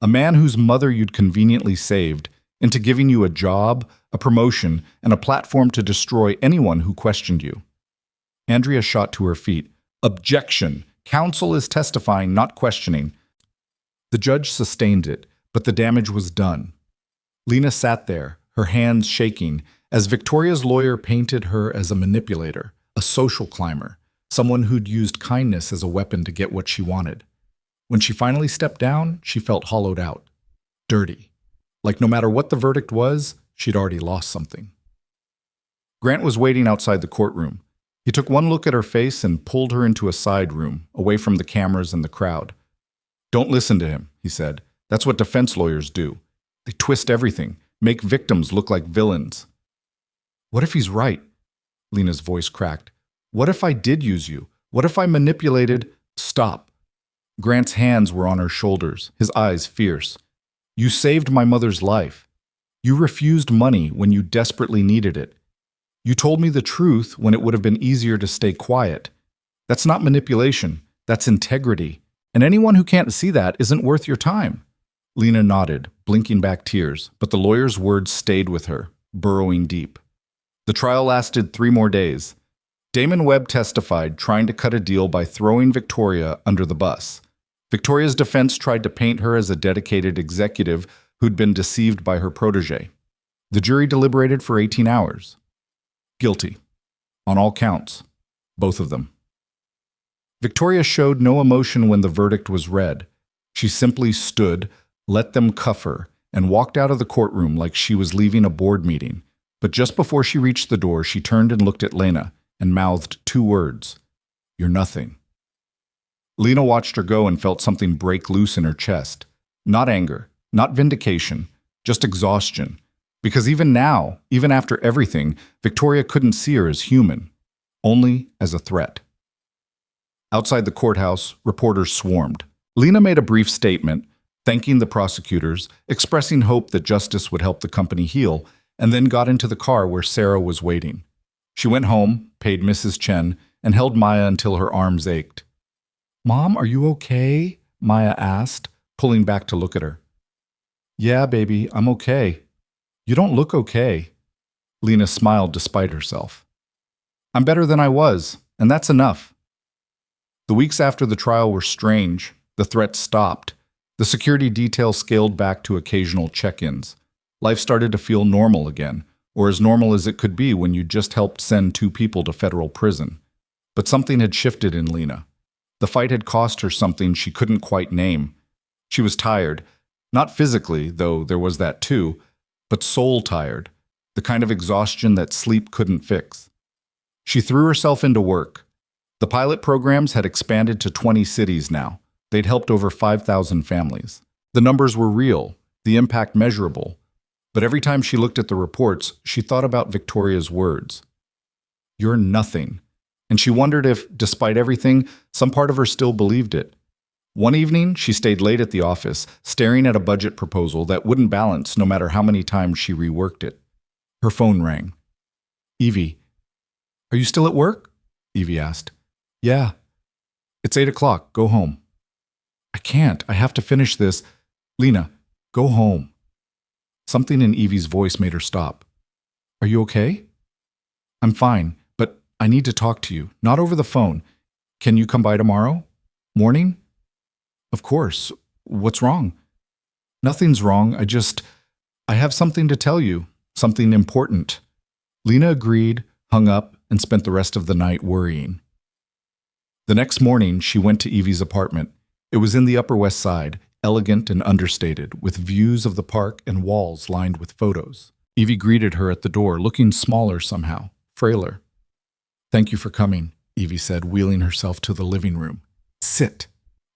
a man whose mother you'd conveniently saved, into giving you a job, a promotion, and a platform to destroy anyone who questioned you. Andrea shot to her feet. Objection! Counsel is testifying, not questioning. The judge sustained it, but the damage was done. Lena sat there, her hands shaking, as Victoria's lawyer painted her as a manipulator, a social climber, someone who'd used kindness as a weapon to get what she wanted. When she finally stepped down, she felt hollowed out, dirty. Like no matter what the verdict was, she'd already lost something. Grant was waiting outside the courtroom. He took one look at her face and pulled her into a side room, away from the cameras and the crowd. Don't listen to him, he said. That's what defense lawyers do. They twist everything, make victims look like villains. What if he's right? Lena's voice cracked. What if I did use you? What if I manipulated? Stop. Grant's hands were on her shoulders, his eyes fierce. You saved my mother's life. You refused money when you desperately needed it. You told me the truth when it would have been easier to stay quiet. That's not manipulation. That's integrity. And anyone who can't see that isn't worth your time. Lena nodded, blinking back tears, but the lawyer's words stayed with her, burrowing deep. The trial lasted 3 more days. Damon Webb testified, trying to cut a deal by throwing Victoria under the bus. Victoria's defense tried to paint her as a dedicated executive who'd been deceived by her protege. The jury deliberated for 18 hours. Guilty. On all counts. Both of them. Victoria showed no emotion when the verdict was read. She simply stood, let them cuff her, and walked out of the courtroom like she was leaving a board meeting. But just before she reached the door, she turned and looked at Lena and mouthed 2 words. You're nothing. Lena watched her go and felt something break loose in her chest. Not anger, not vindication, just exhaustion. Because even now, even after everything, Victoria couldn't see her as human, only as a threat. Outside the courthouse, reporters swarmed. Lena made a brief statement, thanking the prosecutors, expressing hope that justice would help the company heal, and then got into the car where Sarah was waiting. She went home, paid Mrs. Chen, and held Maya until her arms ached. Mom, are you okay? Maya asked, pulling back to look at her. Yeah, baby, I'm okay. You don't look okay. Lena smiled despite herself. I'm better than I was, and that's enough. The weeks after the trial were strange. The threats stopped. The security detail scaled back to occasional check-ins. Life started to feel normal again, or as normal as it could be when you just helped send 2 people to federal prison. But something had shifted in Lena. The fight had cost her something she couldn't quite name. She was tired, not physically, though there was that too, but soul tired, the kind of exhaustion that sleep couldn't fix. She threw herself into work. The pilot programs had expanded to 20 cities now. They'd helped over 5,000 families. The numbers were real, the impact measurable. But every time she looked at the reports, she thought about Victoria's words. "You're nothing." And she wondered if, despite everything, some part of her still believed it. One evening, she stayed late at the office, staring at a budget proposal that wouldn't balance no matter how many times she reworked it. Her phone rang. "Evie, are you still at work?" Evie asked. "Yeah." "It's 8 o'clock. Go home." "I can't. I have to finish this." "Lena, go home." Something in Evie's voice made her stop. "Are you okay?" "I'm fine, but I need to talk to you. Not over the phone. Can you come by tomorrow? Morning?" "Of course. What's wrong?" "Nothing's wrong. I have something to tell you. Something important." Lena agreed, hung up, and spent the rest of the night worrying. The next morning, she went to Evie's apartment. It was in the Upper West Side, elegant and understated, with views of the park and walls lined with photos. Evie greeted her at the door, looking smaller somehow, frailer. "Thank you for coming," Evie said, wheeling herself to the living room. "Sit.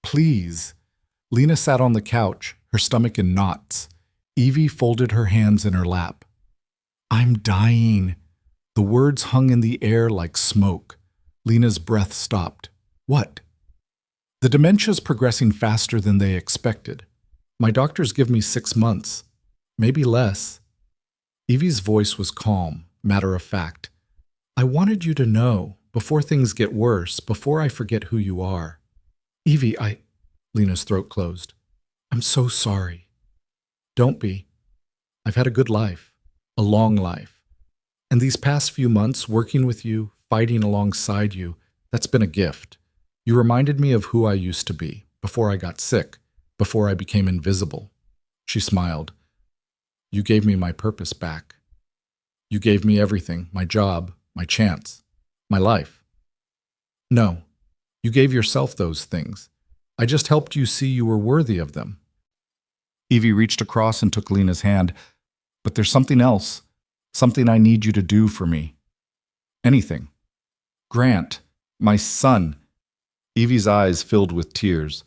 Please." Lena sat on the couch, her stomach in knots. Evie folded her hands in her lap. "I'm dying." The words hung in the air like smoke. Lena's breath stopped. "What?" "The dementia's progressing faster than they expected. My doctors give me 6 months. Maybe less." Evie's voice was calm, matter of fact. "I wanted you to know, before things get worse, before I forget who you are." "Evie, Lena's throat closed. "I'm so sorry." "Don't be. I've had a good life. A long life. And these past few months, working with you, fighting alongside you, that's been a gift. You reminded me of who I used to be, before I got sick, before I became invisible." She smiled. "You gave me my purpose back. You gave me everything, my job, my chance, my life." "No, you gave yourself those things. I just helped you see you were worthy of them." Evie reached across and took Lena's hand. "But there's something else, something I need you to do for me. Anything. Grant, my son." Evie's eyes filled with tears.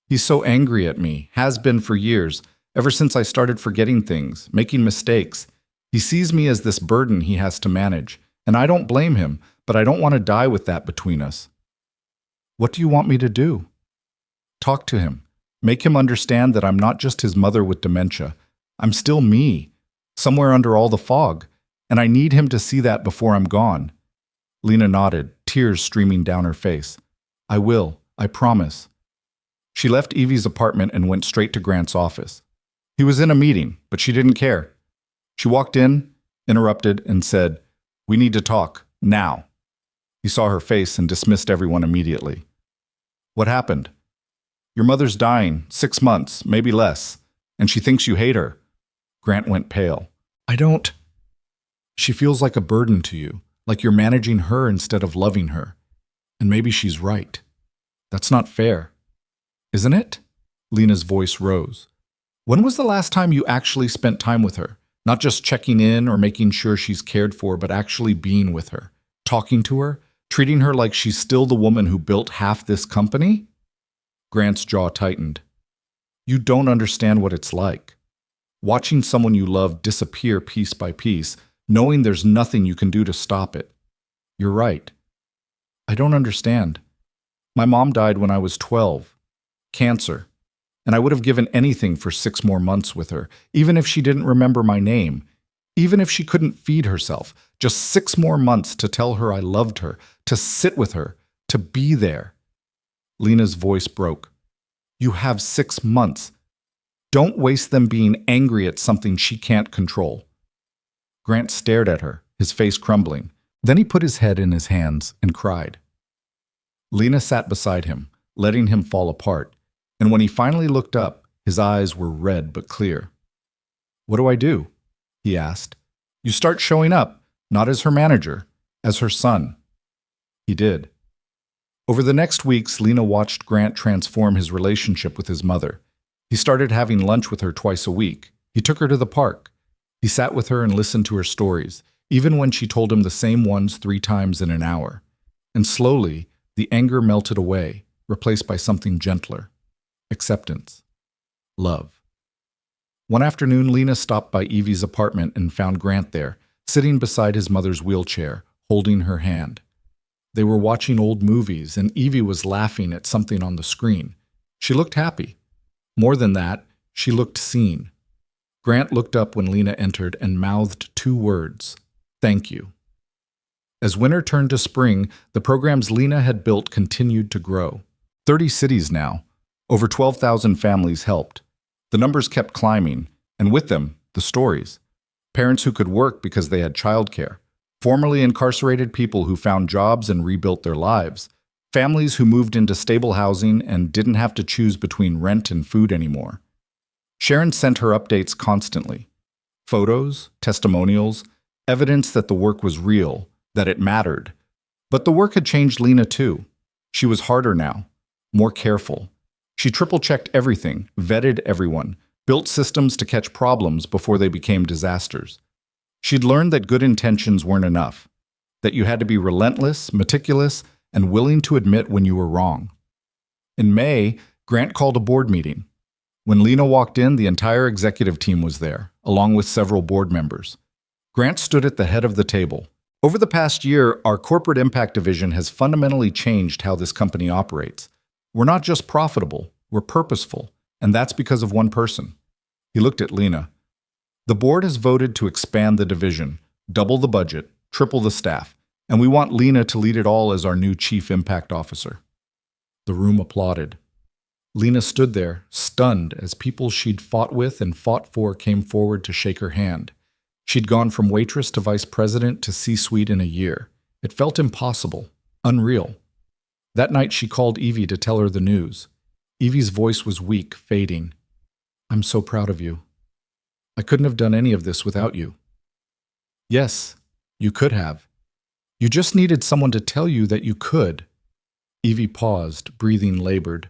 "He's so angry at me, has been for years, ever since I started forgetting things, making mistakes. He sees me as this burden he has to manage, and I don't blame him, but I don't want to die with that between us." "What do you want me to do?" "Talk to him. Make him understand that I'm not just his mother with dementia. I'm still me, somewhere under all the fog, and I need him to see that before I'm gone." Lena nodded, tears streaming down her face. "I will. I promise." She left Evie's apartment and went straight to Grant's office. He was in a meeting, but she didn't care. She walked in, interrupted, and said, "We need to talk, now." He saw her face and dismissed everyone immediately. "What happened?" "Your mother's dying, 6 months, maybe less, and she thinks you hate her." Grant went pale. "I don't." "She feels like a burden to you, like you're managing her instead of loving her. And maybe she's right. That's not fair. Isn't it?" Lena's voice rose. "When was the last time you actually spent time with her? Not just checking in or making sure she's cared for, but actually being with her, talking to her, treating her like she's still the woman who built half this company?" Grant's jaw tightened. "You don't understand what it's like. Watching someone you love disappear piece by piece, knowing there's nothing you can do to stop it. You're right. I don't understand. My mom died when I was 12. Cancer. And I would have given anything for 6 more months with her, even if she didn't remember my name, even if she couldn't feed herself. Just 6 more months to tell her I loved her, to sit with her, to be there." Lena's voice broke. "You have 6 months. Don't waste them being angry at something she can't control." Grant stared at her, his face crumbling. Then he put his head in his hands and cried. Lena sat beside him, letting him fall apart, and when he finally looked up, His eyes were red but clear. "What do I do?" he asked. "You start showing up, not as her manager, as her son." He did. Over the next weeks, Lena watched Grant transform his relationship with his mother. He started having lunch with her twice a week. He took her to the park. He sat with her and listened to her stories, even when she told him the same ones 3 times in an hour. And slowly, the anger melted away, replaced by something gentler. Acceptance. Love. One afternoon, Lena stopped by Evie's apartment and found Grant there, sitting beside his mother's wheelchair, holding her hand. They were watching old movies, and Evie was laughing at something on the screen. She looked happy. More than that, she looked seen. Grant looked up when Lena entered and mouthed 2 words, "Thank you." As winter turned to spring, the programs Lena had built continued to grow. 30 cities now. Over 12,000 families helped. The numbers kept climbing, and with them, the stories. Parents who could work because they had childcare. Formerly incarcerated people who found jobs and rebuilt their lives. Families who moved into stable housing and didn't have to choose between rent and food anymore. Sharon sent her updates constantly. Photos, testimonials, evidence that the work was real, that it mattered. But the work had changed Lena too. She was harder now, more careful. She triple-checked everything, vetted everyone, built systems to catch problems before they became disasters. She'd learned that good intentions weren't enough, that you had to be relentless, meticulous, and willing to admit when you were wrong. In May, Grant called a board meeting. When Lena walked in, the entire executive team was there, along with several board members. Grant stood at the head of the table. Over the past year, our corporate impact division has fundamentally changed how this company operates. We're not just profitable, we're purposeful, and that's because of one person. He looked at Lena. The board has voted to expand the division, double the budget, triple the staff, and we want Lena to lead it all as our new Chief Impact Officer. The room applauded. Lena stood there, stunned, as people she'd fought with and fought for came forward to shake her hand. She'd gone from waitress to vice president to C-suite in a year. It felt impossible, unreal. That night she called Evie to tell her the news. Evie's voice was weak, fading. "I'm so proud of you. I couldn't have done any of this without you." "Yes, you could have. You just needed someone to tell you that you could." Evie paused, breathing labored.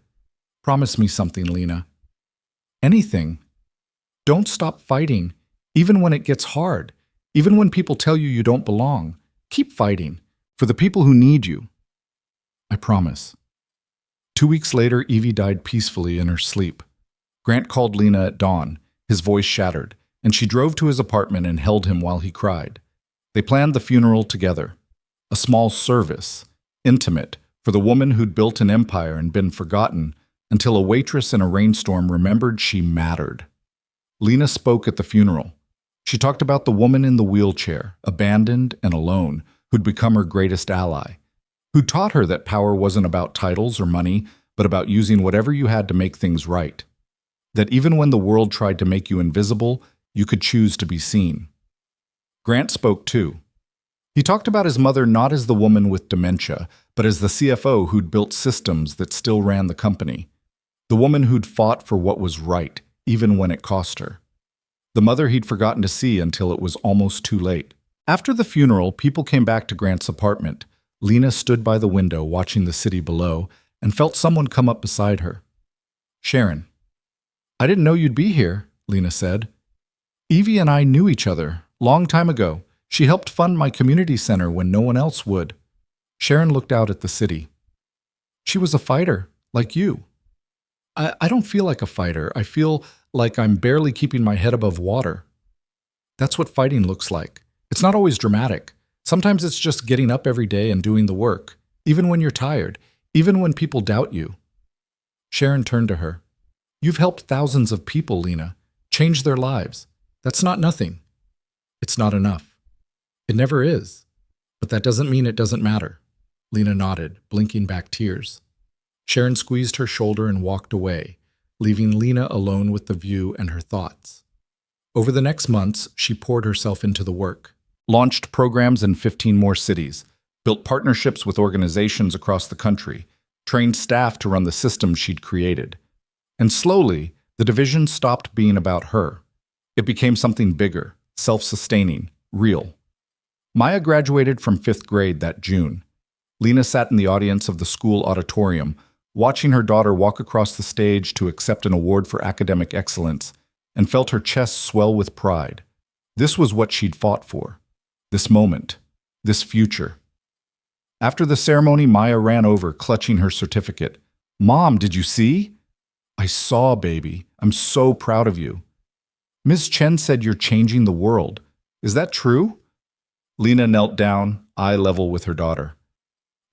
"Promise me something, Lena." "Anything. Don't stop fighting, even when it gets hard, even when people tell you you don't belong. Keep fighting, for the people who need you." "I promise." 2 weeks later, Evie died peacefully in her sleep. Grant called Lena at dawn, his voice shattered, and she drove to his apartment and held him while he cried. They planned the funeral together. A small service, intimate, for the woman who'd built an empire and been forgotten, until a waitress in a rainstorm remembered she mattered. Lena spoke at the funeral. She talked about the woman in the wheelchair, abandoned and alone, who'd become her greatest ally, who taught her that power wasn't about titles or money, but about using whatever you had to make things right. That even when the world tried to make you invisible, you could choose to be seen. Grant spoke too. He talked about his mother not as the woman with dementia, but as the CFO who'd built systems that still ran the company. The woman who'd fought for what was right, even when it cost her. The mother he'd forgotten to see until it was almost too late. After the funeral, people came back to Grant's apartment. Lena stood by the window watching the city below and felt someone come up beside her. "Sharon." "I didn't know you'd be here," Lena said. "Evie and I knew each other, long time ago. She helped fund my community center when no one else would." Sharon looked out at the city. "She was a fighter, like you." I don't feel like a fighter. I feel like I'm barely keeping my head above water." "That's what fighting looks like. It's not always dramatic. Sometimes it's just getting up every day and doing the work, even when you're tired, even when people doubt you." Sharon turned to her. "You've helped thousands of people, Lena. Changed their lives. That's not nothing." "It's not enough. It never is. But that doesn't mean it doesn't matter." Lena nodded, blinking back tears. Sharon squeezed her shoulder and walked away, leaving Lena alone with the view and her thoughts. Over the next months, she poured herself into the work, launched programs in 15 more cities, built partnerships with organizations across the country, trained staff to run the systems she'd created. And slowly, The division stopped being about her. It became something bigger, self-sustaining, real. Maya graduated from 5th grade that June. Lena sat in the audience of the school auditorium, watching her daughter walk across the stage to accept an award for academic excellence, and felt her chest swell with pride. This was what she'd fought for. This moment. This future. After the ceremony, Maya ran over, clutching her certificate. "Mom, did you see?" "I saw, baby. I'm so proud of you." "Ms. Chen said you're changing the world. Is that true?" Lena knelt down, eye level with her daughter.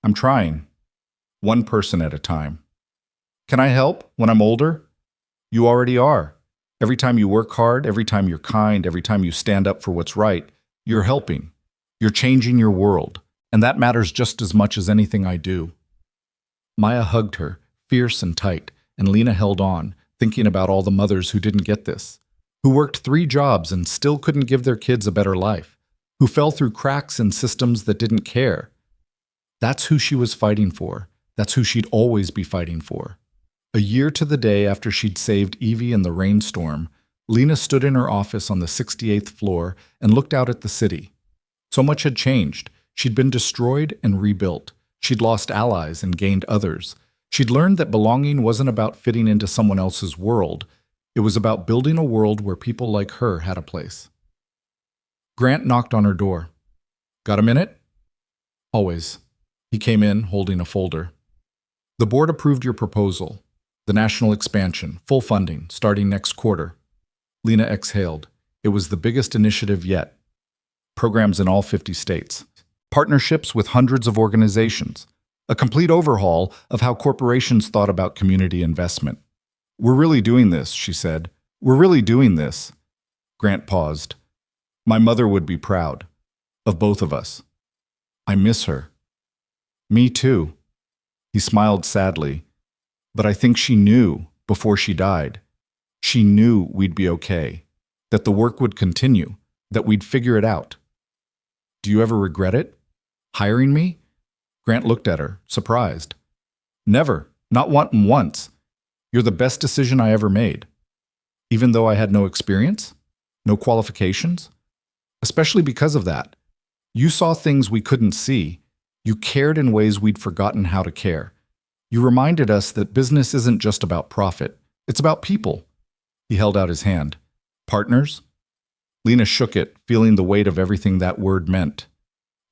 "I'm trying. One person at a time." "Can I help when I'm older?" "You already are. Every time you work hard, every time you're kind, every time you stand up for what's right, you're helping. You're changing your world. And that matters just as much as anything I do." Maya hugged her, fierce and tight, and Lena held on, thinking about all the mothers who didn't get this, who worked 3 jobs and still couldn't give their kids a better life, who fell through cracks in systems that didn't care. That's who she was fighting for. That's who she'd always be fighting for. A year to the day after she'd saved Evie in the rainstorm, Lena stood in her office on the 68th floor and looked out at the city. So much had changed. She'd been destroyed and rebuilt. She'd lost allies and gained others. She'd learned that belonging wasn't about fitting into someone else's world. It was about building a world where people like her had a place. Grant knocked on her door. "Got a minute?" "Always." He came in, holding a folder. "The board approved your proposal. The national expansion, full funding, starting next quarter." Lena exhaled. It was the biggest initiative yet. Programs in all 50 states. Partnerships with hundreds of organizations. A complete overhaul of how corporations thought about community investment. "We're really doing this," she said. "We're really doing this." Grant paused. "My mother would be proud. Of both of us. I miss her." "Me too." He smiled sadly. "But I think she knew before she died. She knew we'd be okay. That the work would continue. That we'd figure it out." "Do you ever regret it? Hiring me?" Grant looked at her, surprised. "Never. Not once. You're the best decision I ever made." "Even though I had no experience? No qualifications?" "Especially because of that. You saw things we couldn't see. You cared in ways we'd forgotten how to care. You reminded us that business isn't just about profit. It's about people." He held out his hand. "Partners?" Lena shook it, feeling the weight of everything that word meant.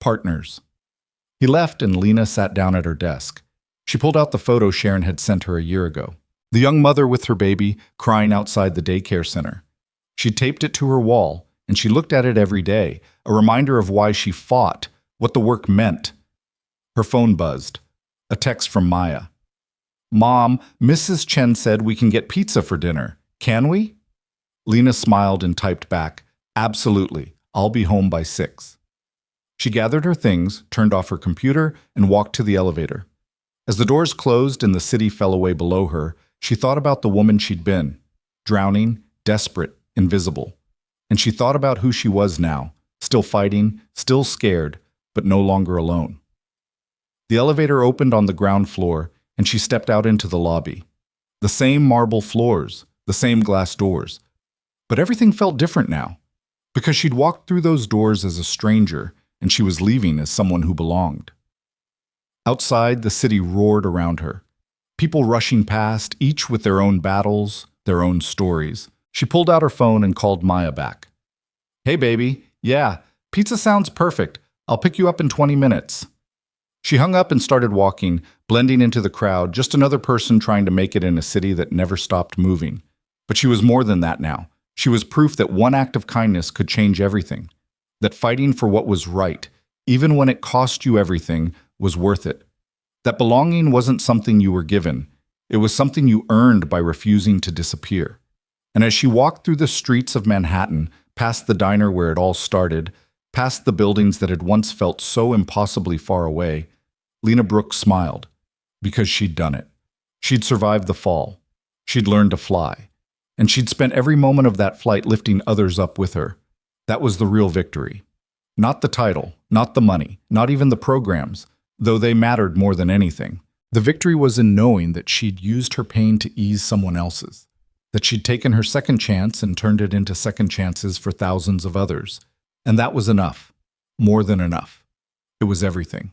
"Partners." He left and Lena sat down at her desk. She pulled out the photo Sharon had sent her a year ago. The young mother with her baby crying outside the daycare center. She taped it to her wall, and she looked at it every day, a reminder of why she fought, what the work meant. Her phone buzzed. A text from Maya. "Mom, Mrs. Chen said we can get pizza for dinner. Can we?" Lena smiled and typed back, "Absolutely. I'll be home by 6. She gathered her things, turned off her computer, and walked to the elevator. As the doors closed and the city fell away below her, she thought about the woman she'd been, drowning, desperate, invisible. And she thought about who she was now, still fighting, still scared, but no longer alone. The elevator opened on the ground floor, and she stepped out into the lobby. The same marble floors, the same glass doors. But everything felt different now, because she'd walked through those doors as a stranger, and she was leaving as someone who belonged. Outside, the city roared around her. People rushing past, each with their own battles, their own stories. She pulled out her phone and called Maya back. "Hey, baby. Yeah, pizza sounds perfect. I'll pick you up in 20 minutes. She hung up and started walking, blending into the crowd, just another person trying to make it in a city that never stopped moving. But she was more than that now. She was proof that one act of kindness could change everything. That fighting for what was right, even when it cost you everything, was worth it. That belonging wasn't something you were given. It was something you earned by refusing to disappear. And as she walked through the streets of Manhattan, past the diner where it all started, past the buildings that had once felt so impossibly far away, Lena Brooks smiled, because she'd done it. She'd survived the fall. She'd learned to fly. And she'd spent every moment of that flight lifting others up with her. That was the real victory. Not the title, not the money, not even the programs, though they mattered more than anything. The victory was in knowing that she'd used her pain to ease someone else's. that she'd taken her second chance and turned it into second chances for thousands of others. And that was enough. More than enough. It was everything.